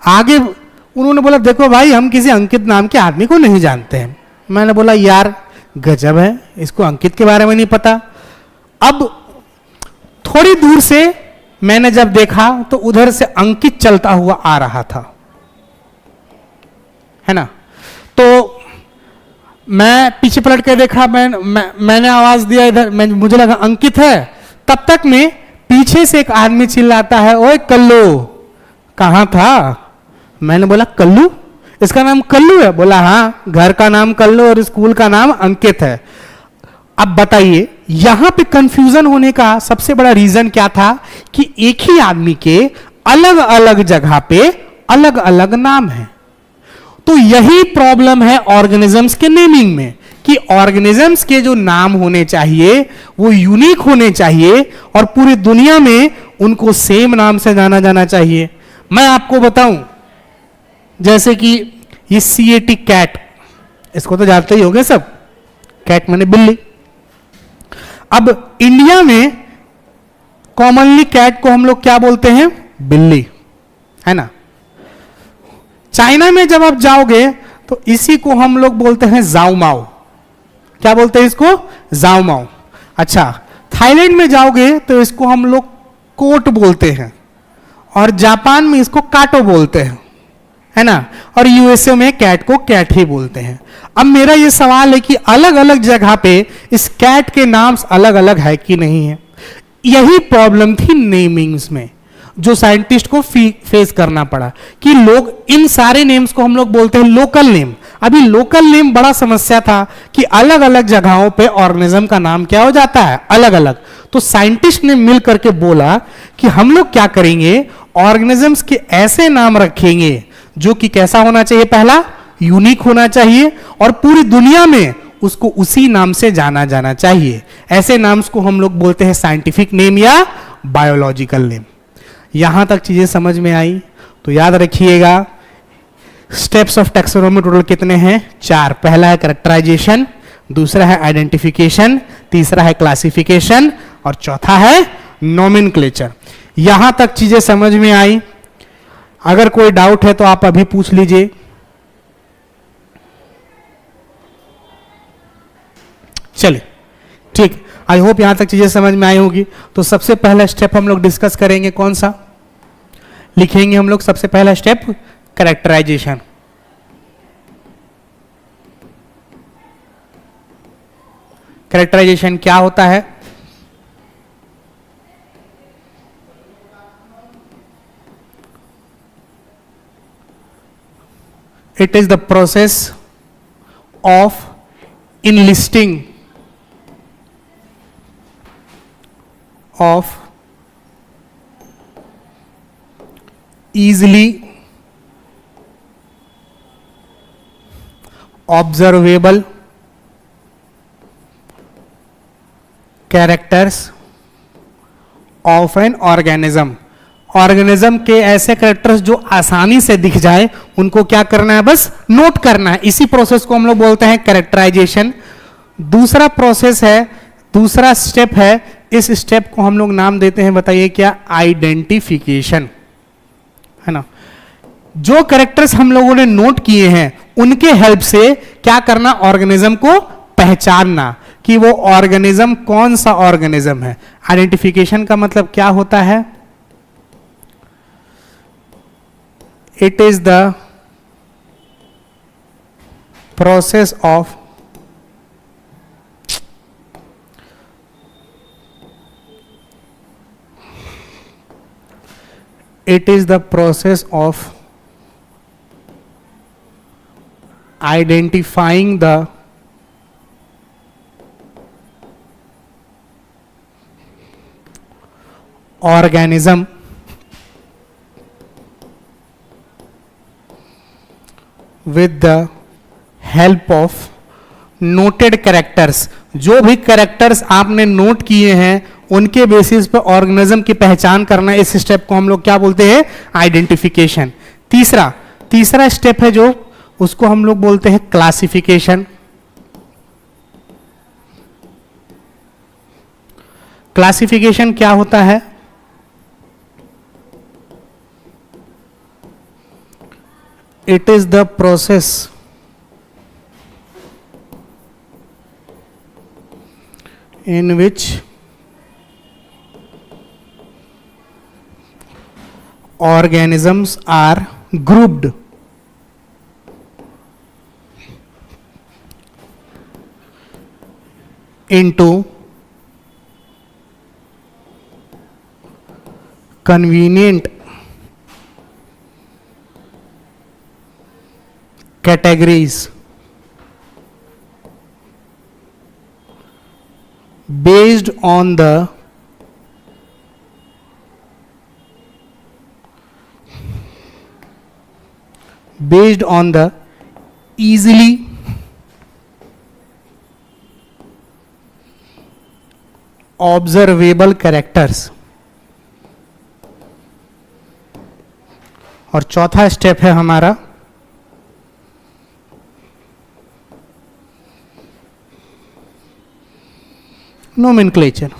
आगे उन्होंने बोला देखो भाई हम किसी अंकित नाम के आदमी को नहीं जानते हैं। मैंने बोला यार गजब है, इसको अंकित के बारे में नहीं पता। अब थोड़ी दूर से मैंने जब देखा तो उधर से अंकित चलता हुआ आ रहा था, है ना। तो मैं पीछे पलट के देखा, मैंने आवाज दिया इधर, मुझे लगा अंकित है। तब तक में पीछे से एक आदमी चिल्लाता है ओए कल्लू, कहां था? मैंने बोला कल्लू? इसका नाम कल्लू है? बोला हाँ, घर का नाम कल्लू और स्कूल का नाम अंकित है। अब बताइए यहां पे कंफ्यूजन होने का सबसे बड़ा रीजन क्या था कि एक ही आदमी के अलग अलग जगह पे अलग अलग नाम है। तो यही प्रॉब्लम है ऑर्गेनिजम्स के नेमिंग में कि ऑर्गेनिजम्स के जो नाम होने चाहिए वो यूनिक होने चाहिए और पूरी दुनिया में उनको सेम नाम से जाना जाना चाहिए। मैं आपको बताऊं, जैसे कि ये CAT कैट, इसको तो जानते ही होंगे सब, कैट माने बिल्ली। अब इंडिया में कॉमनली कैट को हम लोग क्या बोलते हैं? बिल्ली, है ना। चाइना में जब आप जाओगे तो इसी को हम लोग बोलते हैं जाओ माओ। क्या बोलते हैं इसको? जाओ माओ। अच्छा, थाईलैंड में जाओगे तो इसको हम लोग कोट बोलते हैं और जापान में इसको काटो बोलते हैं, है ना। और USA में कैट को कैट ही बोलते हैं। अब मेरा ये सवाल है कि अलग अलग जगह पे इस कैट के नाम अलग अलग है कि नहीं है। यही प्रॉब्लम थी नेमिंग्स में जो साइंटिस्ट को फेस करना पड़ा कि लोग इन सारे नेम्स को हम लोग बोलते हैं लोकल नेम। अभी लोकल नेम बड़ा समस्या था कि अलग अलग जगहों पे ऑर्गेनिज्म का नाम क्या हो जाता है? अलग अलग। तो साइंटिस्ट ने मिल करके बोला कि हम लोग क्या करेंगे, ऑर्गेनिजम्स के ऐसे नाम रखेंगे जो कि कैसा होना चाहिए? पहला, यूनिक होना चाहिए और पूरी दुनिया में उसको उसी नाम से जाना जाना चाहिए। ऐसे नाम्स को हम लोग बोलते हैं साइंटिफिक नेम या बायोलॉजिकल नेम। यहां तक चीजें समझ में आई तो याद रखिएगा, स्टेप्स ऑफ टैक्सोनॉमी टोटल कितने हैं? 4। पहला है कैरेक्टराइजेशन, दूसरा है आइडेंटिफिकेशन, तीसरा है क्लासिफिकेशन और चौथा है नोमेनक्लेचर। यहां तक चीजें समझ में आई? अगर कोई डाउट है तो आप अभी पूछ लीजिए। चलिए ठीक, आई होप यहां तक चीजें समझ में आई होगी। तो सबसे पहला स्टेप हम लोग डिस्कस करेंगे, कौन सा लिखेंगे हम लोग? सबसे पहला स्टेप कैरेक्टराइजेशन। कैरेक्टराइजेशन क्या होता है? It is the process of enlisting of easily observable characters of an organism। Organism के ऐसे कैरेक्टर्स जो आसानी से दिख जाए उनको क्या करना है? बस नोट करना है। इसी प्रोसेस को हम लोग बोलते हैं कैरेक्टराइजेशन। दूसरा प्रोसेस है, दूसरा स्टेप है इस स्टेप को हम लोग नाम देते हैं, बताइए क्या? आइडेंटिफिकेशन, है ना। जो कैरेक्टर्स हम लोगों ने नोट किए हैं उनके हेल्प से क्या करना? ऑर्गेनिज्म को पहचानना कि वो ऑर्गेनिज्म कौन सा ऑर्गेनिज्म है। आइडेंटिफिकेशन का मतलब क्या होता है? It is the process of it is the process of identifying the organism with the help of noted characters। जो भी कैरेक्टर्स आपने नोट किए हैं उनके बेसिस पर ऑर्गेनिज्म की पहचान करना, इस स्टेप को हम लोग क्या बोलते हैं? आइडेंटिफिकेशन। तीसरा स्टेप है जो, उसको हम लोग बोलते हैं क्लासिफिकेशन। क्लासिफिकेशन क्या होता है? It is the process in which organisms are grouped into convenient categories based on the easily observable characters। और चौथा स्टेप है हमारा nomenclature।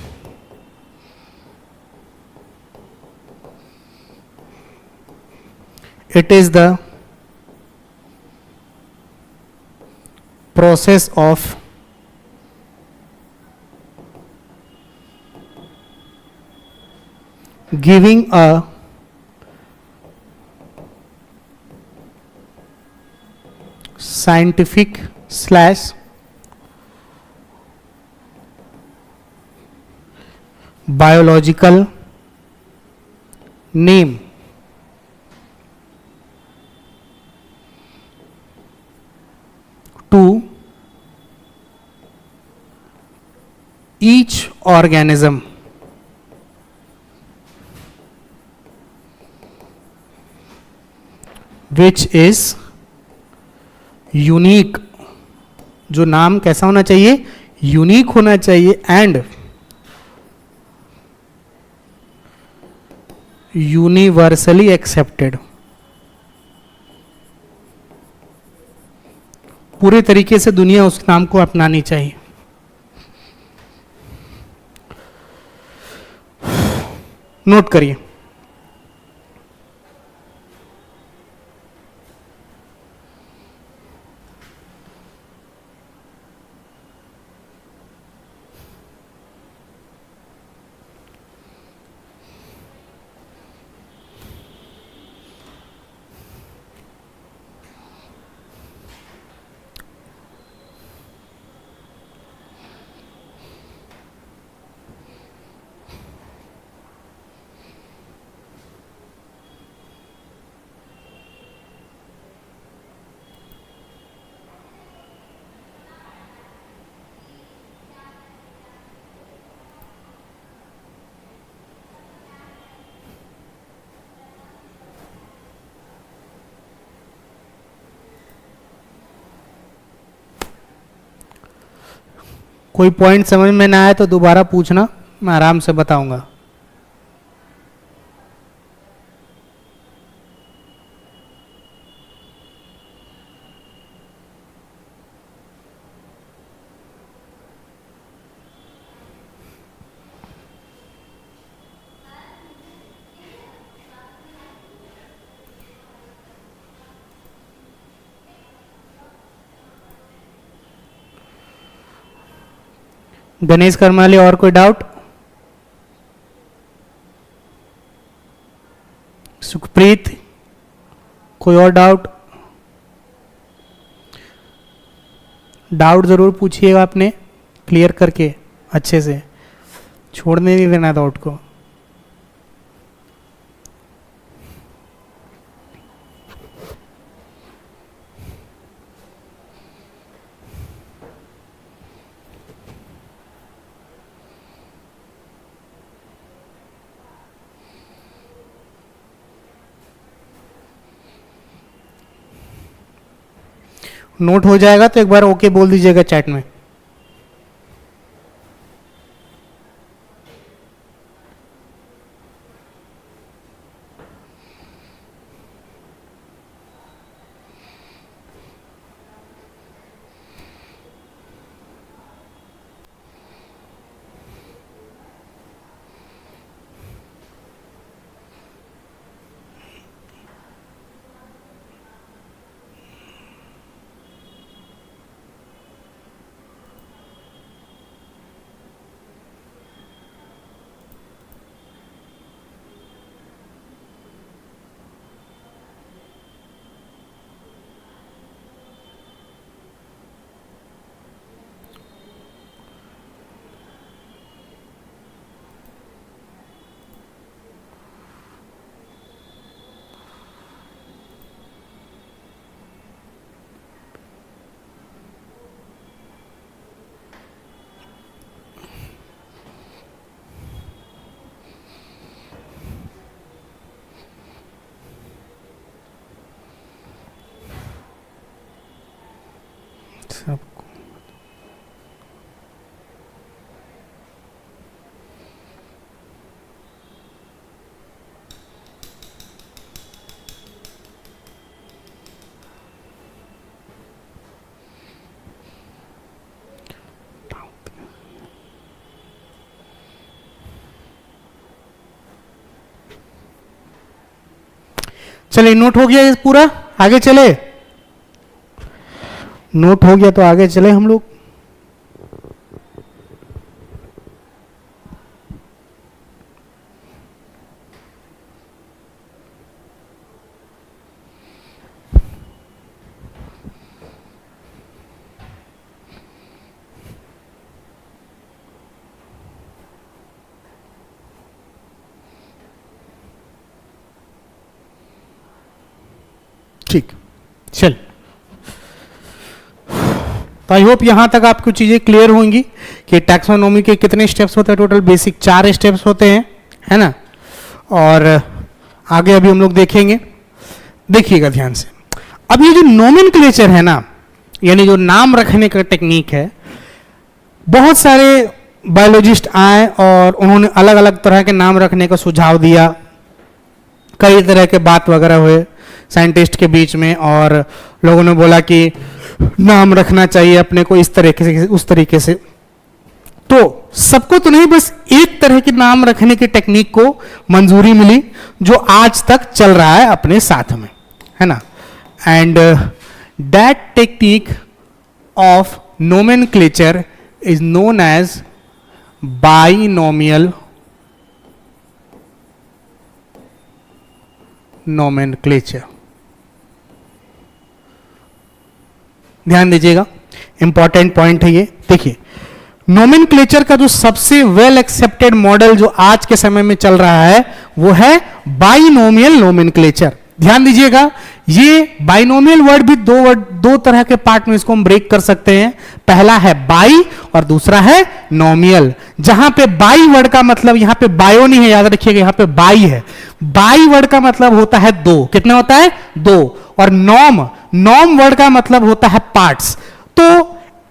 It is the process of giving a scientific slash biological name to each organism which is unique. जो नाम कैसा होना चाहिए? Unique होना चाहिए एंड यूनिवर्सली एक्सेप्टेड। पूरे तरीके से दुनिया उस नाम को अपनानी चाहिए। नोट करिए। कोई पॉइंट समझ में ना आए तो दोबारा पूछना, मैं आराम से बताऊंगा। गणेश करमाले, और कोई डाउट? सुखप्रीत, कोई और डाउट? डाउट जरूर पूछिएगा आपने, क्लियर करके अच्छे से, छोड़ने नहीं देना डाउट को। नोट हो जाएगा तो एक बार ओके बोल दीजिएगा चैट में। सबको चलिए, नोट हो गया ये पूरा, आगे चले। नोट हो गया तो आगे चले हम लोग। ठीक, चल, तो आई होप यहां तक आपको चीजें क्लियर होंगी कि टैक्सोनॉमी के कितने स्टेप्स होते हैं। टोटल बेसिक 4 स्टेप्स होते हैं, है ना। और आगे अभी हम लोग देखेंगे, देखिएगा ध्यान से। अब ये जो नोमेनक्लेचर है ना, यानी जो नाम रखने का टेक्निक है, बहुत सारे बायोलॉजिस्ट आए और उन्होंने अलग अलग तरह के नाम रखने का सुझाव दिया। कई तरह के बात वगैरह हुए साइंटिस्ट के बीच में, और लोगों ने बोला कि नाम रखना चाहिए अपने को इस तरीके से, उस तरीके से। तो सबको तो नहीं, बस एक तरह के नाम रखने की टेक्निक को मंजूरी मिली जो आज तक चल रहा है अपने साथ में, है ना। And that technique of nomenclature is known as binomial nomenclature. ध्यान दीजिएगा, इंपॉर्टेंट पॉइंट है ये। देखिए, नोमेनक्लेचर का जो सबसे वेल एक्सेप्टेड मॉडल जो आज के समय में चल रहा है वो है बाइनोमियल नोमेनक्लेचर। ध्यान दीजिएगा, ये बाइनोमियल वर्ड भी दो तरह के पार्ट में इसको हम ब्रेक कर सकते हैं। पहला है बाई और दूसरा है नोमियल। जहां पे बाई वर्ड का मतलब, यहां पे बायो नहीं है, याद रखिएगा, यहां पे बाई है। बाई वर्ड का मतलब होता है दो। कितना होता है? दो। और नॉम वर्ड का मतलब होता है पार्ट्स। तो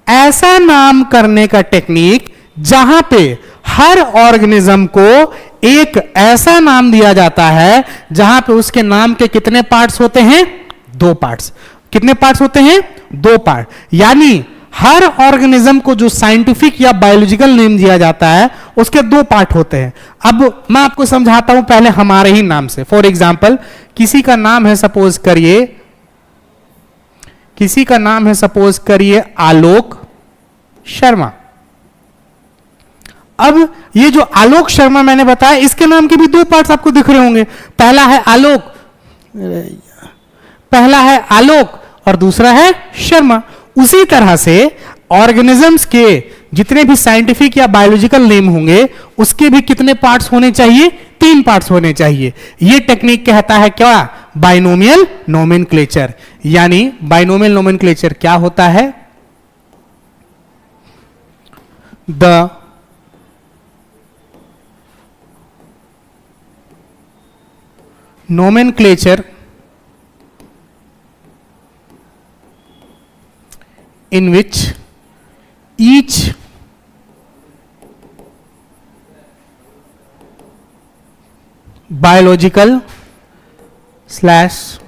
ऐसा नाम करने का टेक्निक जहां पे हर ऑर्गेनिज्म को एक ऐसा नाम दिया जाता है जहां पे उसके नाम के कितने पार्ट्स होते हैं? 2 पार्ट्स। कितने पार्ट्स होते हैं? 2 पार्ट। यानी हर ऑर्गेनिज्म को जो साइंटिफिक या बायोलॉजिकल नेम दिया जाता है उसके 2 पार्ट होते हैं। अब मैं आपको समझाता हूं पहले हमारे ही नाम से। फॉर एग्जाम्पल, किसी का नाम है, सपोज करिए आलोक शर्मा। अब ये जो आलोक शर्मा मैंने बताया, इसके नाम के भी दो पार्ट्स आपको दिख रहे होंगे। पहला है आलोक, पहला है आलोक और दूसरा है शर्मा। उसी तरह से ऑर्गेनिजम्स के जितने भी साइंटिफिक या बायोलॉजिकल नेम होंगे उसके भी कितने पार्ट्स होने चाहिए? 3 पार्ट्स होने चाहिए। यह टेक्निक कहता है क्या? Binomial nomenclature. यानी बाइनोमियल नोमेनक्लेचर क्या होता है? The nomenclature in which each biological /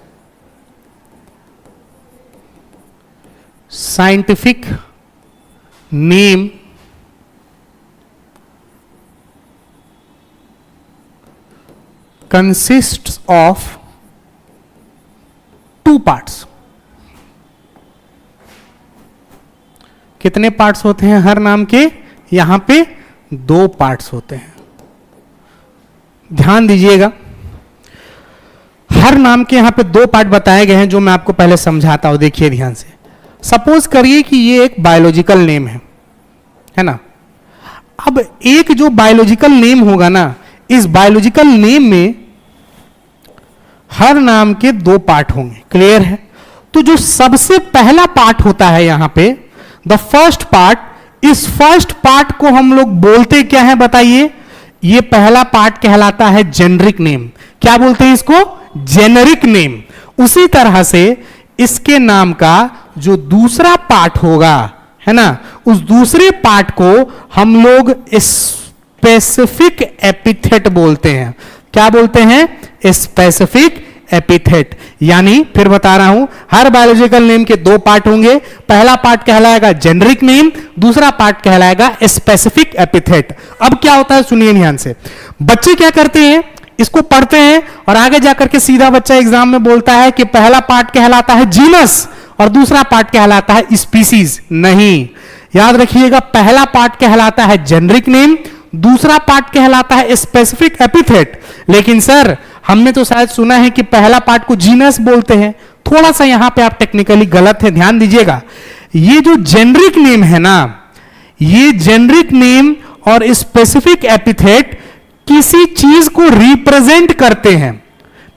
scientific name consists of 2 parts। कितने पार्ट्स होते हैं हर नाम के? यहां पे 2 पार्ट्स होते हैं। ध्यान दीजिएगा, हर नाम के यहां पे 2 पार्ट बताए गए हैं जो मैं आपको पहले समझाता हूं। देखिए ध्यान से, सपोज करिए कि ये एक बायोलॉजिकल नेम है ना। अब एक जो बायोलॉजिकल नेम होगा ना, इस बायोलॉजिकल नेम में हर नाम के 2 पार्ट होंगे। क्लियर है? तो जो सबसे पहला पार्ट होता है यहां पे, द फर्स्ट पार्ट, इस फर्स्ट पार्ट को हम लोग बोलते क्या है बताइए? ये पहला पार्ट कहलाता है जेनरिक नेम। क्या बोलते हैं इसको? Generic name. उसी तरह से इसके नाम का जो दूसरा पार्ट होगा, है ना, उस दूसरे पार्ट को हम लोग स्पेसिफिक एपिथेट बोलते हैं। क्या बोलते हैं? Specific epithet. यानी फिर बता रहा हूं, हर बायोलॉजिकल नेम के 2 पार्ट होंगे। पहला पार्ट कहलाएगा जेनरिक नेम, दूसरा पार्ट कहलाएगा स्पेसिफिक एपिथेट। अब क्या होता है सुनिए ध्यान से। बच्चे क्या करते हैं, इसको पढ़ते हैं और आगे जाकर के सीधा बच्चा एग्जाम में बोलता है कि पहला पार्ट कहलाता है जीनस और दूसरा पार्ट कहलाता है स्पीसीज। नहीं, याद रखिएगा, पहला पार्ट कहलाता है जेनरिक नेम, दूसरा पार्ट कहलाता है स्पेसिफिक एपिथेट। लेकिन सर हमने तो शायद सुना है कि पहला पार्ट को जीनस बोलते हैं। थोड़ा सा यहां पे आप टेक्निकली गलत है, ध्यान दीजिएगा। ये जो जेनरिक नेम है ना, ये जेनरिक नेम और स्पेसिफिक एपिथेट किसी चीज को रिप्रेजेंट करते हैं।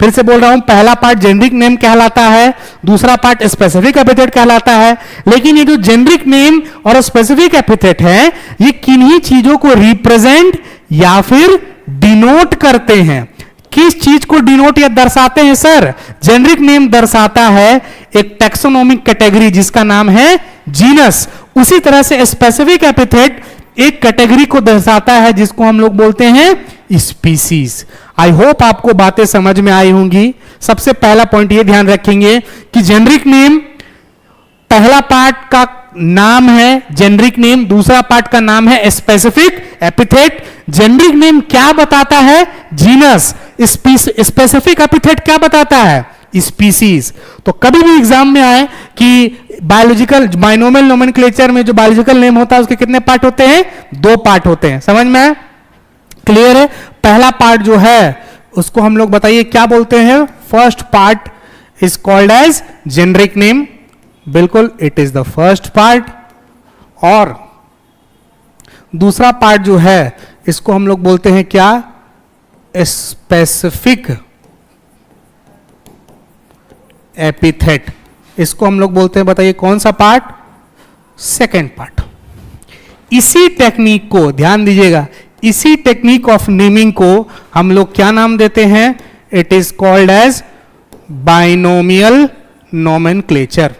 फिर से बोल रहा हूं, पहला पार्ट जेनरिक नेम कहलाता है, दूसरा पार्ट स्पेसिफिक एपिथेट कहलाता है। लेकिन ये जो जेनरिक नेम और स्पेसिफिक एपिथेट है, ये किन्हीं चीजों को रिप्रेजेंट या फिर डिनोट करते हैं। किस चीज को डिनोट या दर्शाते हैं सर? जेनरिक नेम दर्शाता है एक टैक्सोनॉमिक कैटेगरी जिसका नाम है जीनस। उसी तरह से स्पेसिफिक एपिथेट एक कैटेगरी को दर्शाता है जिसको हम लोग बोलते हैं स्पीसीज। आई होप आपको बातें समझ में आई होंगी। सबसे पहला पॉइंट ये ध्यान रखेंगे कि जेनरिक नेम पहला पार्ट का नाम है जेनरिक नेम, दूसरा पार्ट का नाम है स्पेसिफिक एपिथेट। जेनरिक नेम क्या बताता है? जीनस। स्पेसिफिक एपिथेट क्या बताता है? स्पीसीज। तो कभी भी एग्जाम में आए कि बायोलॉजिकल बाइनोमियल नोमेनक्लेचर में जो बायोलॉजिकल नेम होता है उसके कितने पार्ट होते हैं? 2 पार्ट होते हैं। समझ में आया? क्लियर है? पहला पार्ट जो है उसको हम लोग बताइए क्या बोलते हैं? First part is called as generic name. बिल्कुल, it is the first part. और दूसरा पार्ट जो है इसको हम लोग बोलते हैं क्या? Specific epithet. इसको हम लोग बोलते हैं, बताइए कौन सा पार्ट? Second part. इसी टेक्निक को ध्यान दीजिएगा, इसी टेक्निक ऑफ नेमिंग को हम लोग क्या नाम देते हैं? It is called as binomial nomenclature.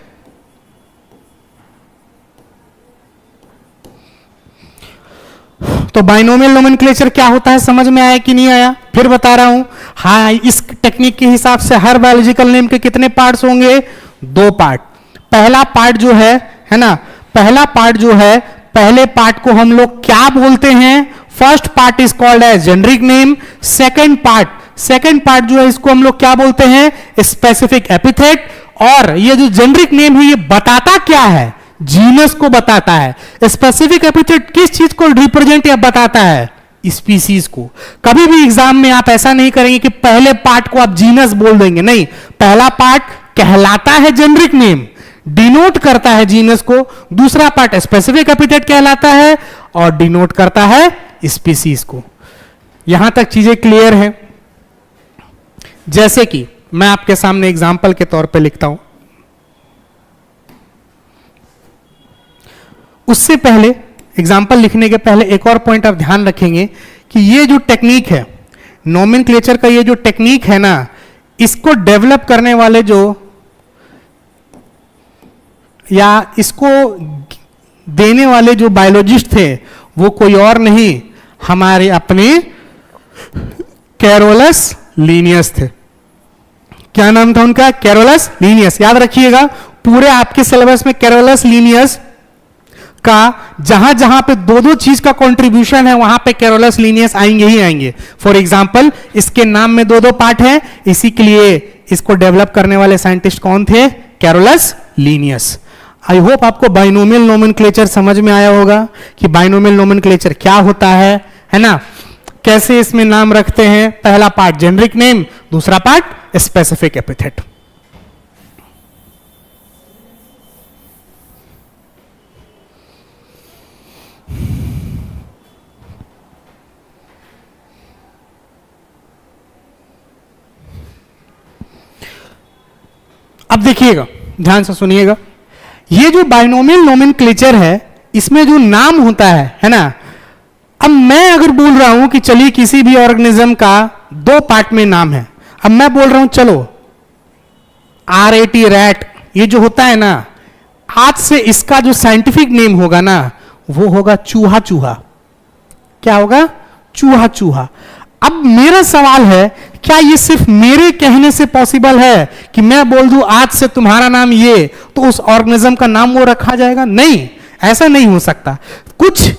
तो बाइनोमियल नोमेनक्लेचर क्या होता है, समझ में आया कि नहीं आया? फिर बता रहा हूं। हाँ, इस टेक्निक के हिसाब से हर बायोलॉजिकल नेम के कितने पार्ट्स होंगे? 2 पार्ट। पहला पार्ट जो है ना, पहला पार्ट जो है, पहले पार्ट को हम लोग क्या बोलते हैं? First part is called as generic name. Second part जो है इसको हम लोग क्या बोलते हैं? Specific epithet. और ये जो जेनरिक नेम है ये बताता क्या है? जीनस को बताता है। स्पेसिफिक एपिथेट किस चीज को रिप्रेजेंट या बताता है? स्पीसीज को। कभी भी एग्जाम में आप ऐसा नहीं करेंगे कि पहले पार्ट को आप जीनस बोल देंगे, नहीं, पहला पार्ट कहलाता है जेनरिक नेम, डिनोट करता है जीनस को, दूसरा पार्ट स्पेसिफिक एपिथेट कहलाता है और डिनोट करता है स्पीसीज को। यहां तक चीजें क्लियर है? जैसे कि मैं आपके सामने एग्जाम्पल के तौर पे लिखता हूं, उससे पहले एग्जाम्पल लिखने के पहले एक और पॉइंट आप ध्यान रखेंगे कि ये जो टेक्निक है, नोमेनक्लेचर का ये जो टेक्निक है ना, इसको डेवलप करने वाले जो या इसको देने वाले जो बायोलॉजिस्ट थे वो कोई और नहीं, हमारे अपने कैरोलस लीनियस थे। क्या नाम था उनका? Carolus Linnaeus. याद रखिएगा, पूरे आपके सिलेबस में कैरोलस लीनियस का जहां जहां पे दो दो चीज का कंट्रीब्यूशन है वहां पे कैरोलस लीनियस आएंगे ही आएंगे। फॉर एग्जांपल, इसके नाम में दो दो पार्ट है, इसी के लिए इसको डेवलप करने वाले साइंटिस्ट कौन थे? Carolus Linnaeus. आई होप आपको बाइनोमियल नोमेनक्लेचर समझ में आया होगा कि बाइनोमियल नोमेनक्लेचर क्या होता है ना, कैसे इसमें नाम रखते हैं। पहला पार्ट जेनरिक नेम, दूसरा पार्ट स्पेसिफिक एपिथेट। अब देखिएगा, ध्यान से सुनिएगा, ये जो बाइनोमियल नोमेनक्लेचर है इसमें जो नाम होता है ना, अब मैं अगर बोल रहा हूं कि चलिए किसी भी ऑर्गेनिज्म का दो पार्ट में नाम है, अब मैं बोल रहा हूं चलो RAT रैट, ये जो होता है ना, आज से इसका जो साइंटिफिक नेम होगा ना वो होगा चूहा चूहा। क्या होगा? चूहा चूहा। अब मेरा सवाल है, क्या ये सिर्फ मेरे कहने से पॉसिबल है कि मैं बोल दूं आज से तुम्हारा नाम ये, तो उस ऑर्गेनिज्म का नाम वो रखा जाएगा? नहीं, ऐसा नहीं हो सकता। कुछ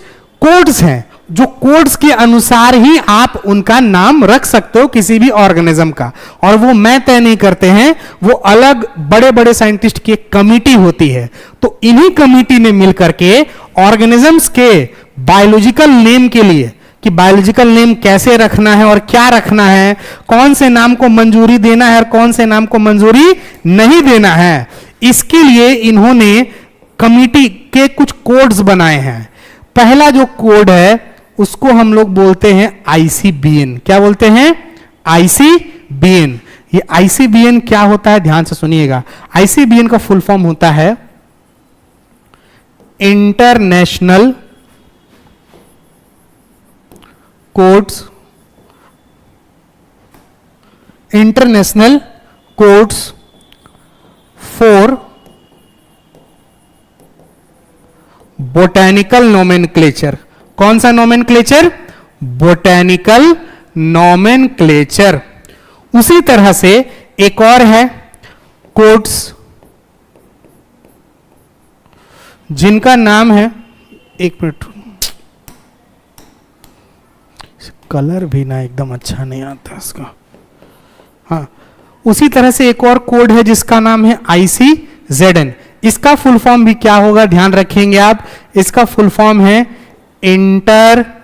कोड्स हैं जो कोड्स के अनुसार ही आप उनका नाम रख सकते हो किसी भी ऑर्गेनिज्म का, और वो मैं तय नहीं करते हैं, वो अलग बड़े बड़े साइंटिस्ट की एक कमिटी होती है। तो इन्हीं कमिटी ने मिलकर के ऑर्गेनिजम्स के बायोलॉजिकल नेम के लिए कि बायोलॉजिकल नेम कैसे रखना है और क्या रखना है, कौन से नाम को मंजूरी देना है और कौन से नाम को मंजूरी नहीं देना है, इसके लिए इन्होंने कमिटी के कुछ कोड्स बनाए हैं। पहला जो कोड है उसको हम लोग बोलते हैं ICBN। क्या बोलते हैं? ICBN। ये ICBN क्या होता है, ध्यान से सुनिएगा। ICBN का फुल फॉर्म होता है international codes, international codes for botanical nomenclature. कौन सा नोमेनक्लेचर? Botanical nomenclature. उसी तरह से एक और है कोड्स जिनका नाम है, एक मिनट, कलर भी ना एकदम अच्छा नहीं आता इसका। हाँ, उसी तरह से एक और कोड है जिसका नाम है ICZN। इसका फुल फॉर्म भी क्या होगा, ध्यान रखेंगे आप, इसका फुल फॉर्म है international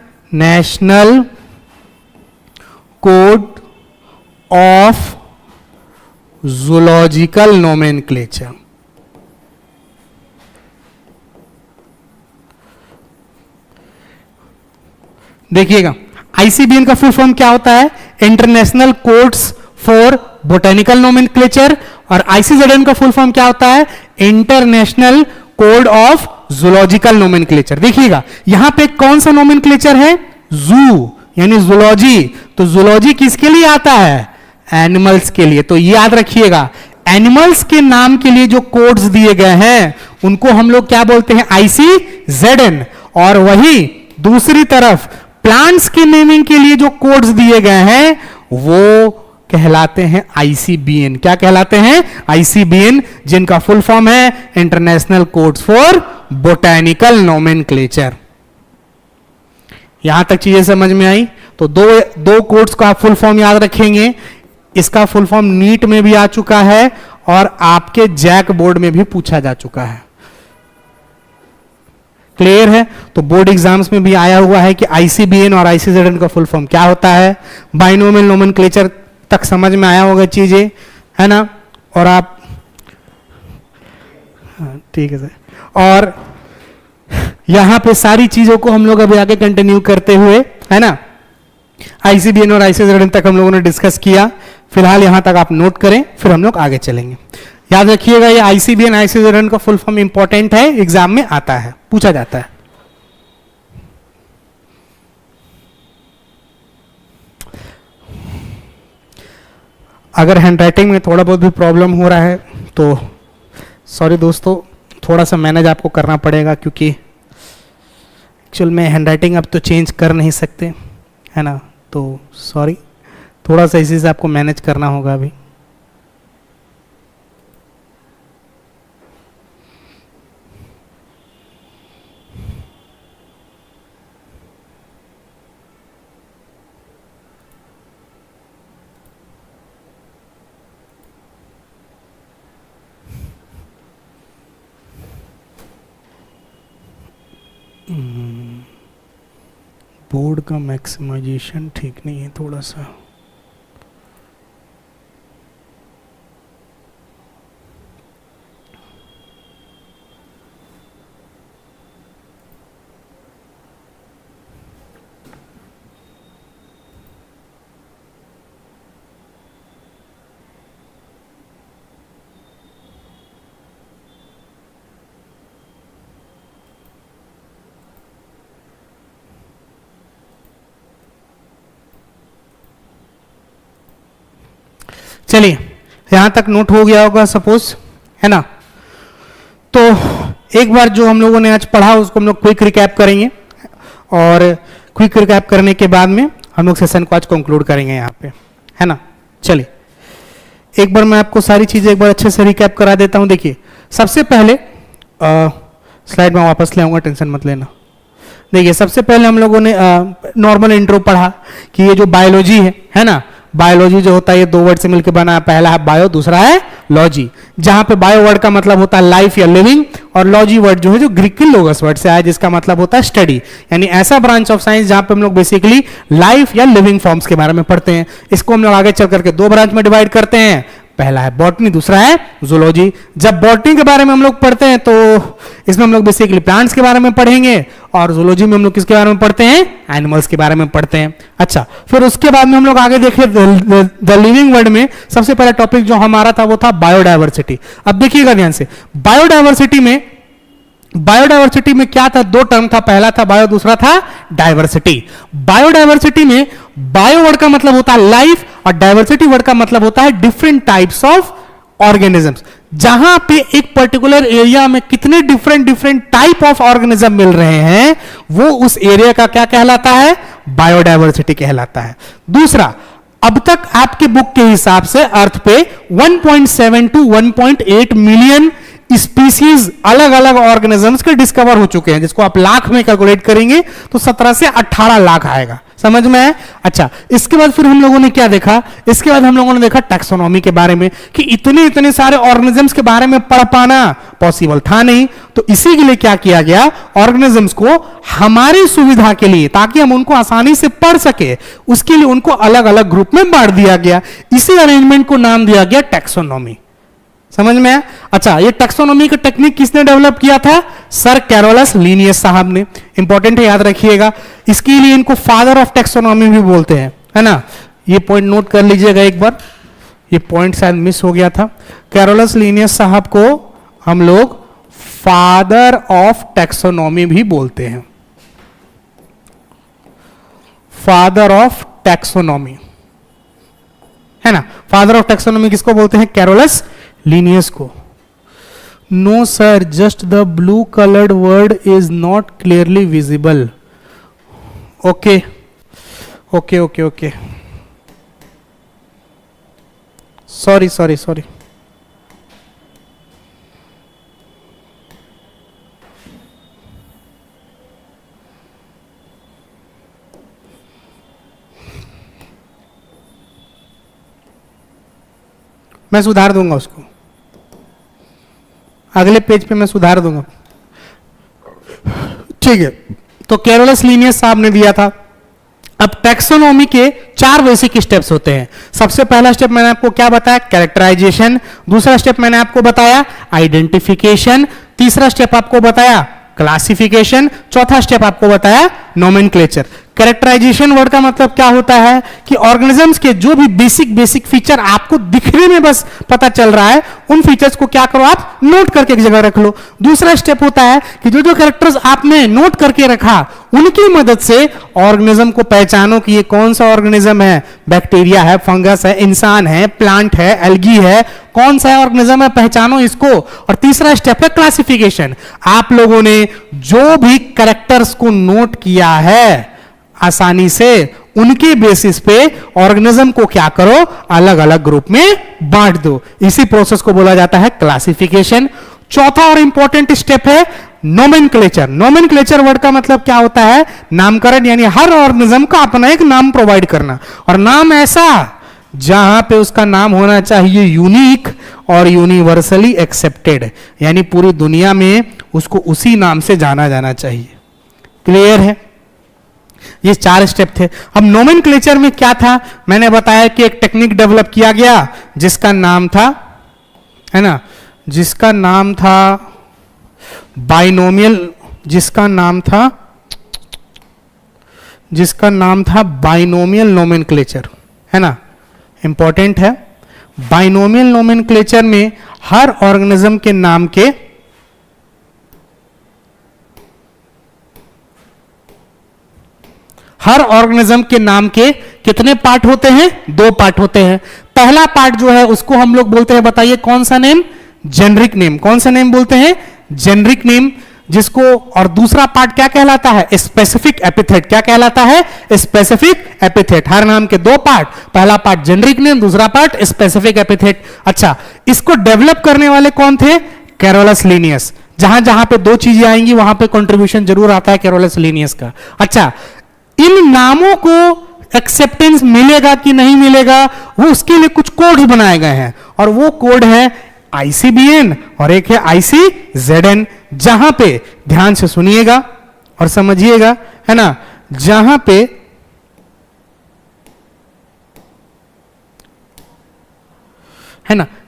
code of zoological nomenclature. देखिएगा, ICBN का फुल फॉर्म क्या होता है? International codes for botanical nomenclature. और ICZN का फुल फॉर्म क्या होता है? International code of zoological nomenclature. देखिएगा, यहां पे कौन सा नोमेनक्लेचर है? जू यानी जूलॉजी। तो जूलॉजी किसके लिए आता है? एनिमल्स के लिए। तो याद रखिएगा, एनिमल्स के नाम के लिए जो कोड्स दिए गए हैं उनको हम लोग क्या बोलते हैं? ICZN। और वही दूसरी तरफ प्लांट्स के नेमिंग के लिए जो कोड्स दिए गए हैं वो कहलाते हैं ICBN। क्या कहलाते हैं? ICBN, जिनका फुल फॉर्म है international codes for botanical nomenclature. यहां तक चीजें समझ में आई? तो दो कोड्स का फुल फॉर्म याद रखेंगे। इसका फुल फॉर्म नीट में भी आ चुका है और आपके जैक बोर्ड में भी पूछा जा चुका है। क्लियर है? तो बोर्ड एग्जाम्स में भी आया हुआ है कि आईसीबीएन और आईसीजेडएन का फुल फॉर्म क्या होता है। बाइनोमियल नोमेनक्लेचर तक समझ में आया होगा चीजें, है ना? और आप, हाँ ठीक है सर। और यहां पे सारी चीजों को हम लोग अभी आगे कंटिन्यू करते हुए, है ना, आईसीबीएन और आईसीजेडएन तक हम लोगों ने डिस्कस किया। फिलहाल यहां तक आप नोट करें, फिर हम लोग आगे चलेंगे। याद रखिएगा ये आईसीबीएन आईसीजेडएन का फुल फॉर्म इंपॉर्टेंट है, एग्जाम में आता है, पूछा जाता है। अगर हैंडराइटिंग में थोड़ा बहुत भी प्रॉब्लम हो रहा है तो सॉरी दोस्तों, थोड़ा सा मैनेज आपको करना पड़ेगा, क्योंकि एक्चुअल में हैंडराइटिंग अब तो चेंज कर नहीं सकते, है ना? तो सॉरी, थोड़ा सा इसी से आपको मैनेज करना होगा अभी। बोर्ड का मैक्सिमाइजेशन ठीक नहीं है थोड़ा सा। चलिए, यहां तक नोट हो गया होगा सपोज, है ना? तो एक बार जो हम लोगों ने आज पढ़ा उसको हम लोग क्विक रिकैप करेंगे, और क्विक रिकैप करने के बाद में हम लोग सेशन को आज कंक्लूड करेंगे यहाँ पे, है ना? चलिए, एक बार मैं आपको सारी चीजें एक बार अच्छे से रिकैप करा देता हूँ। देखिए, सबसे पहले स्लाइड में वापस ले आऊंगा, टेंशन मत लेना। देखिए, सबसे पहले हम लोगों ने नॉर्मल इंट्रो पढ़ा कि ये जो बायोलॉजी है ना, बायोलॉजी जो होता है ये दो वर्ड से मिलकर बना है, पहला है बायो, दूसरा है लॉजी। जहां पे बायो वर्ड का मतलब होता है लाइफ या लिविंग, और लॉजी वर्ड जो है जो ग्रीक के लोगस वर्ड से आया, जिसका मतलब होता है स्टडी, यानी ऐसा ब्रांच ऑफ साइंस जहां पे हम लोग बेसिकली लाइफ या लिविंग फॉर्म्स के बारे में पढ़ते हैं। इसको हम लोग आगे चल करके दो ब्रांच में डिवाइड करते हैं, पहला है बॉटनी, दूसरा है जूलॉजी। जब बॉटनी के बारे में हम लोग पढ़ते हैं तो इसमें हम लोग बेसिकली प्लांट्स के बारे में पढ़ेंगे, और जूलॉजी में हम लोग किसके बारे में पढ़ते हैं? एनिमल्स के बारे में पढ़ते हैं। अच्छा, फिर उसके बाद में हम लोग आगे देखें द लिविंग वर्ल्ड में सबसे पहला टॉपिक जो हमारा था वो था बायोडायवर्सिटी। अब देखिएगा ध्यान से, बायोडायवर्सिटी में क्या था? दो टर्म था, पहला था बायो, दूसरा था डायवर्सिटी। बायोडायवर्सिटी में बायो वर्ड का मतलब होता है लाइफ, और डायवर्सिटी वर्ड का मतलब होता है डिफरेंट टाइप्स ऑफ ऑर्गेनिजम्स। जहां पे एक पर्टिकुलर एरिया में कितने डिफरेंट टाइप ऑफ ऑर्गेनिज्म मिल रहे हैं, वो उस एरिया का क्या कहलाता है? बायोडायवर्सिटी कहलाता है। दूसरा, अब तक आपके बुक के हिसाब से अर्थ पे 1.7 टू 1.8 मिलियन स्पीसीज अलग अलग ऑर्गेनिजम्स के डिस्कवर हो चुके हैं, जिसको आप लाख में कैलकुलेट करेंगे तो 17 से 18 लाख आएगा। समझ में है? अच्छा, इसके बाद फिर हम लोगों ने क्या देखा? इसके बाद हम लोगों ने देखा टैक्सोनॉमी के बारे में, कि इतने सारे ऑर्गेनिजम्स के बारे में पढ़ पाना पॉसिबल था नहीं, तो इसी के लिए क्या किया गया? ऑर्गेनिजम्स को हमारी सुविधा के लिए, ताकि हम उनको आसानी से पढ़ सके, उसके लिए उनको अलग अलग ग्रुप में बांट दिया गया। इसी अरेंजमेंट को नाम दिया गया टैक्सोनॉमी। समझ में है? अच्छा, ये टैक्सोनॉमी का टेक्निक किसने डेवलप किया था? सर कैरोलस लिनियस साहब ने। इंपॉर्टेंट है, याद रखिएगा। इसके लिए इनको फादर ऑफ टैक्सोनॉमी भी बोलते हैं, है ना? ये पॉइंट नोट कर लीजिएगा एक बार, ये पॉइंट शायद मिस हो गया था। कैरोलस लिनियस साहब को हम लोग फादर ऑफ टैक्सोनॉमी भी बोलते हैं, फादर ऑफ टैक्सोनॉमी, है ना? फादर ऑफ टैक्सोनॉमी किसको बोलते हैं? कैरोलस लिनियस को। No sir, just the blue coloured word is not clearly visible. Okay okay okay okay, sorry sorry sorry. मैं सुधार दूंगा उसको, अगले पेज पे मैं सुधार दूंगा। ठीक है, तो कैरोलस लिनियस साहब ने दिया था। अब टैक्सोनॉमी के 4 बेसिक स्टेप्स होते हैं। सबसे पहला स्टेप मैंने आपको क्या बताया, कैरेक्टराइजेशन। दूसरा स्टेप मैंने आपको बताया आइडेंटिफिकेशन। तीसरा स्टेप आपको बताया क्लासिफिकेशन। चौथा स्टेप आपको बताया नोमेनक्लेचर। कैरेक्टराइजेशन वर्ड का मतलब क्या होता है कि ऑर्गेनिजम्स के जो भी बेसिक फीचर आपको दिखने में बस पता चल रहा है, उन फीचर्स को क्या करो, आप नोट करके एक जगह रख लो। दूसरा स्टेप होता है कि जो जो कैरेक्टर्स आपने नोट करके रखा, उनकी मदद से ऑर्गेनिज्म को पहचानो कि ये कौन सा ऑर्गेनिज्म है, बैक्टीरिया है, फंगस है, इंसान है, प्लांट है, एल्गी है, कौन सा ऑर्गेनिज्म है, पहचानो इसको। और तीसरा स्टेप है क्लासिफिकेशन। आप लोगों ने जो भी कैरेक्टर्स को नोट किया है, आसानी से उनके बेसिस पे ऑर्गेनिज्म को क्या करो, अलग अलग ग्रुप में बांट दो। इसी प्रोसेस को बोला जाता है क्लासिफिकेशन। चौथा और इंपॉर्टेंट स्टेप है नोमेनक्लेचर। नोमेनक्लेचर वर्ड का मतलब क्या होता है, नामकरण, यानी हर ऑर्गेनिज्म का अपना एक नाम प्रोवाइड करना, और नाम ऐसा जहां पे उसका नाम होना चाहिए यूनिक और यूनिवर्सली एक्सेप्टेड, यानी पूरी दुनिया में उसको उसी नाम से जाना जाना चाहिए। क्लियर है? ये 4 स्टेप थे। अब नोमेनक्लेचर में क्या था, मैंने बताया कि एक टेक्निक डेवलप किया गया जिसका नाम था, है ना, जिसका नाम था बाइनोमियल, जिसका नाम था बाइनोमियल नोमेनक्लेचर, है ना, इंपॉर्टेंट है। बाइनोमियल नोमेनक्लेचर में हर ऑर्गेनिज्म के नाम के कितने पार्ट होते हैं, 2 पार्ट होते हैं। पहला पार्ट जो है उसको हम लोग बोलते हैं, बताइए कौन सा नेम, जेनरिक नेम। कौन सा नेम बोलते हैं, जेनरिक नेम, जिसको, और दूसरा पार्ट क्या कहलाता है, स्पेसिफिक एपिथेट। क्या कहलाता है, स्पेसिफिक एपिथेट। हर नाम के 2 पार्ट, पहला पार्ट जेनरिक नेम, दूसरा पार्ट स्पेसिफिक एपिथेट। अच्छा, इसको डेवलप करने वाले कौन थे, कैरोलस लिनियस। जहां जहां पे 2 चीजें आएंगी वहां पे कंट्रीब्यूशन जरूर आता है कैरोलस लिनियस का। अच्छा, इन नामों को एक्सेप्टेंस मिलेगा कि नहीं मिलेगा, वो उसके लिए कुछ कोड्स बनाए गए हैं, और वो कोड है ICBN और एक है ICZN। जहां पे ध्यान से सुनिएगा और समझिएगा, है ना,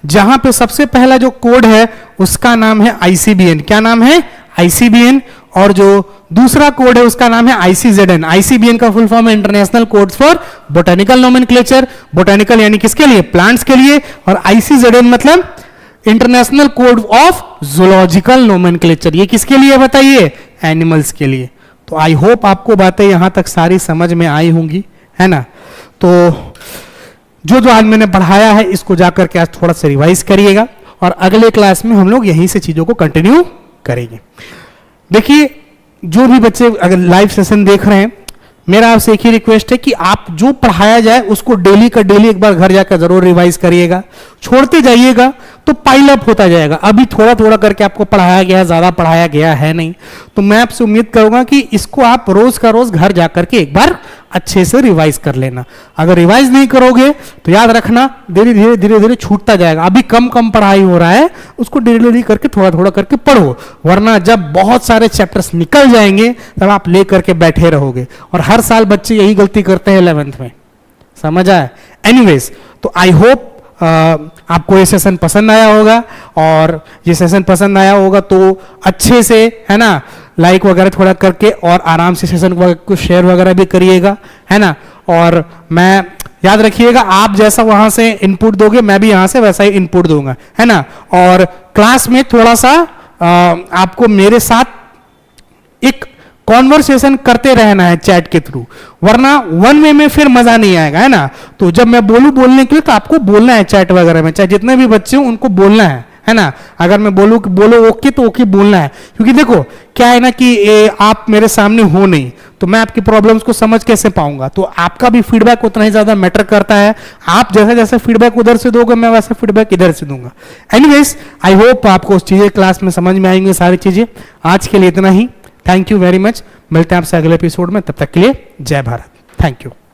जहां पे सबसे पहला जो कोड है उसका नाम है ICBN। क्या नाम है, ICBN। और जो दूसरा कोड है उसका नाम है ICZN। ICBN का फुल फॉर्म है international codes for botanical nomenclature. Botanical यानी किसके लिए, प्लांट्स के लिए, और ICZN मतलब international code of zoological nomenclature. ये किसके लिए बताइए, एनिमल्स के लिए। तो आई होप आपको बातें यहां तक सारी समझ में आई होंगी, है ना। तो जो जो आज मैंने पढ़ाया है इसको जाकर के आज थोड़ा सा रिवाइज करिएगा, और अगले क्लास में हम लोग यहीं से चीजों को कंटिन्यू करेंगे। देखिए, जो भी बच्चे अगर लाइव सेशन देख रहे हैं, मेरा आपसे एक ही रिक्वेस्ट है कि आप जो पढ़ाया जाए उसको डेली का डेली एक बार घर जाकर जरूर रिवाइज करिएगा। छोड़ते जाइएगा तो पाइल अप होता जाएगा। अभी थोड़ा थोड़ा करके आपको पढ़ाया गया है, ज्यादा पढ़ाया गया है नहीं, तो मैं आपसे उम्मीद करूंगा कि इसको आप रोज का रोज घर जाकर के एक बार अच्छे से रिवाइज कर लेना। अगर रिवाइज नहीं करोगे तो याद रखना धीरे धीरे छूटता जाएगा। अभी कम कम पढ़ाई हो रहा है, उसको धीरे करके थोड़ा थोड़ा करके पढ़ो, वरना जब बहुत सारे चैप्टर्स निकल जाएंगे तब आप ले करके बैठे रहोगे। और हर साल बच्चे यही गलती करते हैं 11th में, समझ आए। एनीवेज, तो आई होप आपको ये सेशन पसंद आया होगा, और ये सेशन पसंद आया होगा तो अच्छे से, है ना, लाइक वगैरह थोड़ा करके और आराम से सेशन को शेयर वगैरह भी करिएगा, है ना। और मैं, याद रखिएगा, आप जैसा वहां से इनपुट दोगे मैं भी यहां से वैसा ही इनपुट दूंगा, है ना। और क्लास में थोड़ा सा आपको मेरे साथ एक कॉन्वर्सेशन करते रहना है चैट के थ्रू, वरना वन वे में फिर मजा नहीं आएगा, है ना। तो जब मैं बोलूं बोलने के लिए तो आपको बोलना है चैट वगैरह में, चाहे जितने भी बच्चे हों उनको बोलना है ना। अगर मैं बोलूं कि बोलो ओके तो ओके बोलना है, क्योंकि देखो क्या है ना कि आप मेरे सामने हो नहीं तो मैं आपकी प्रॉब्लम्स को समझ कैसे पाऊंगा। तो आपका भी फीडबैक उतना ही ज्यादा मैटर करता है। आप जैसे जैसे फीडबैक उधर से दोगे मैं वैसे फीडबैक इधर से दूंगा। एनीवेज, आई होप आपको उस चीजें क्लास में समझ में आएंगे सारी चीजें। आज के लिए इतना ही। Thank you very much. मिलते हैं आपसे अगले एपिसोड में, तब तक के लिए जय भारत। Thank you.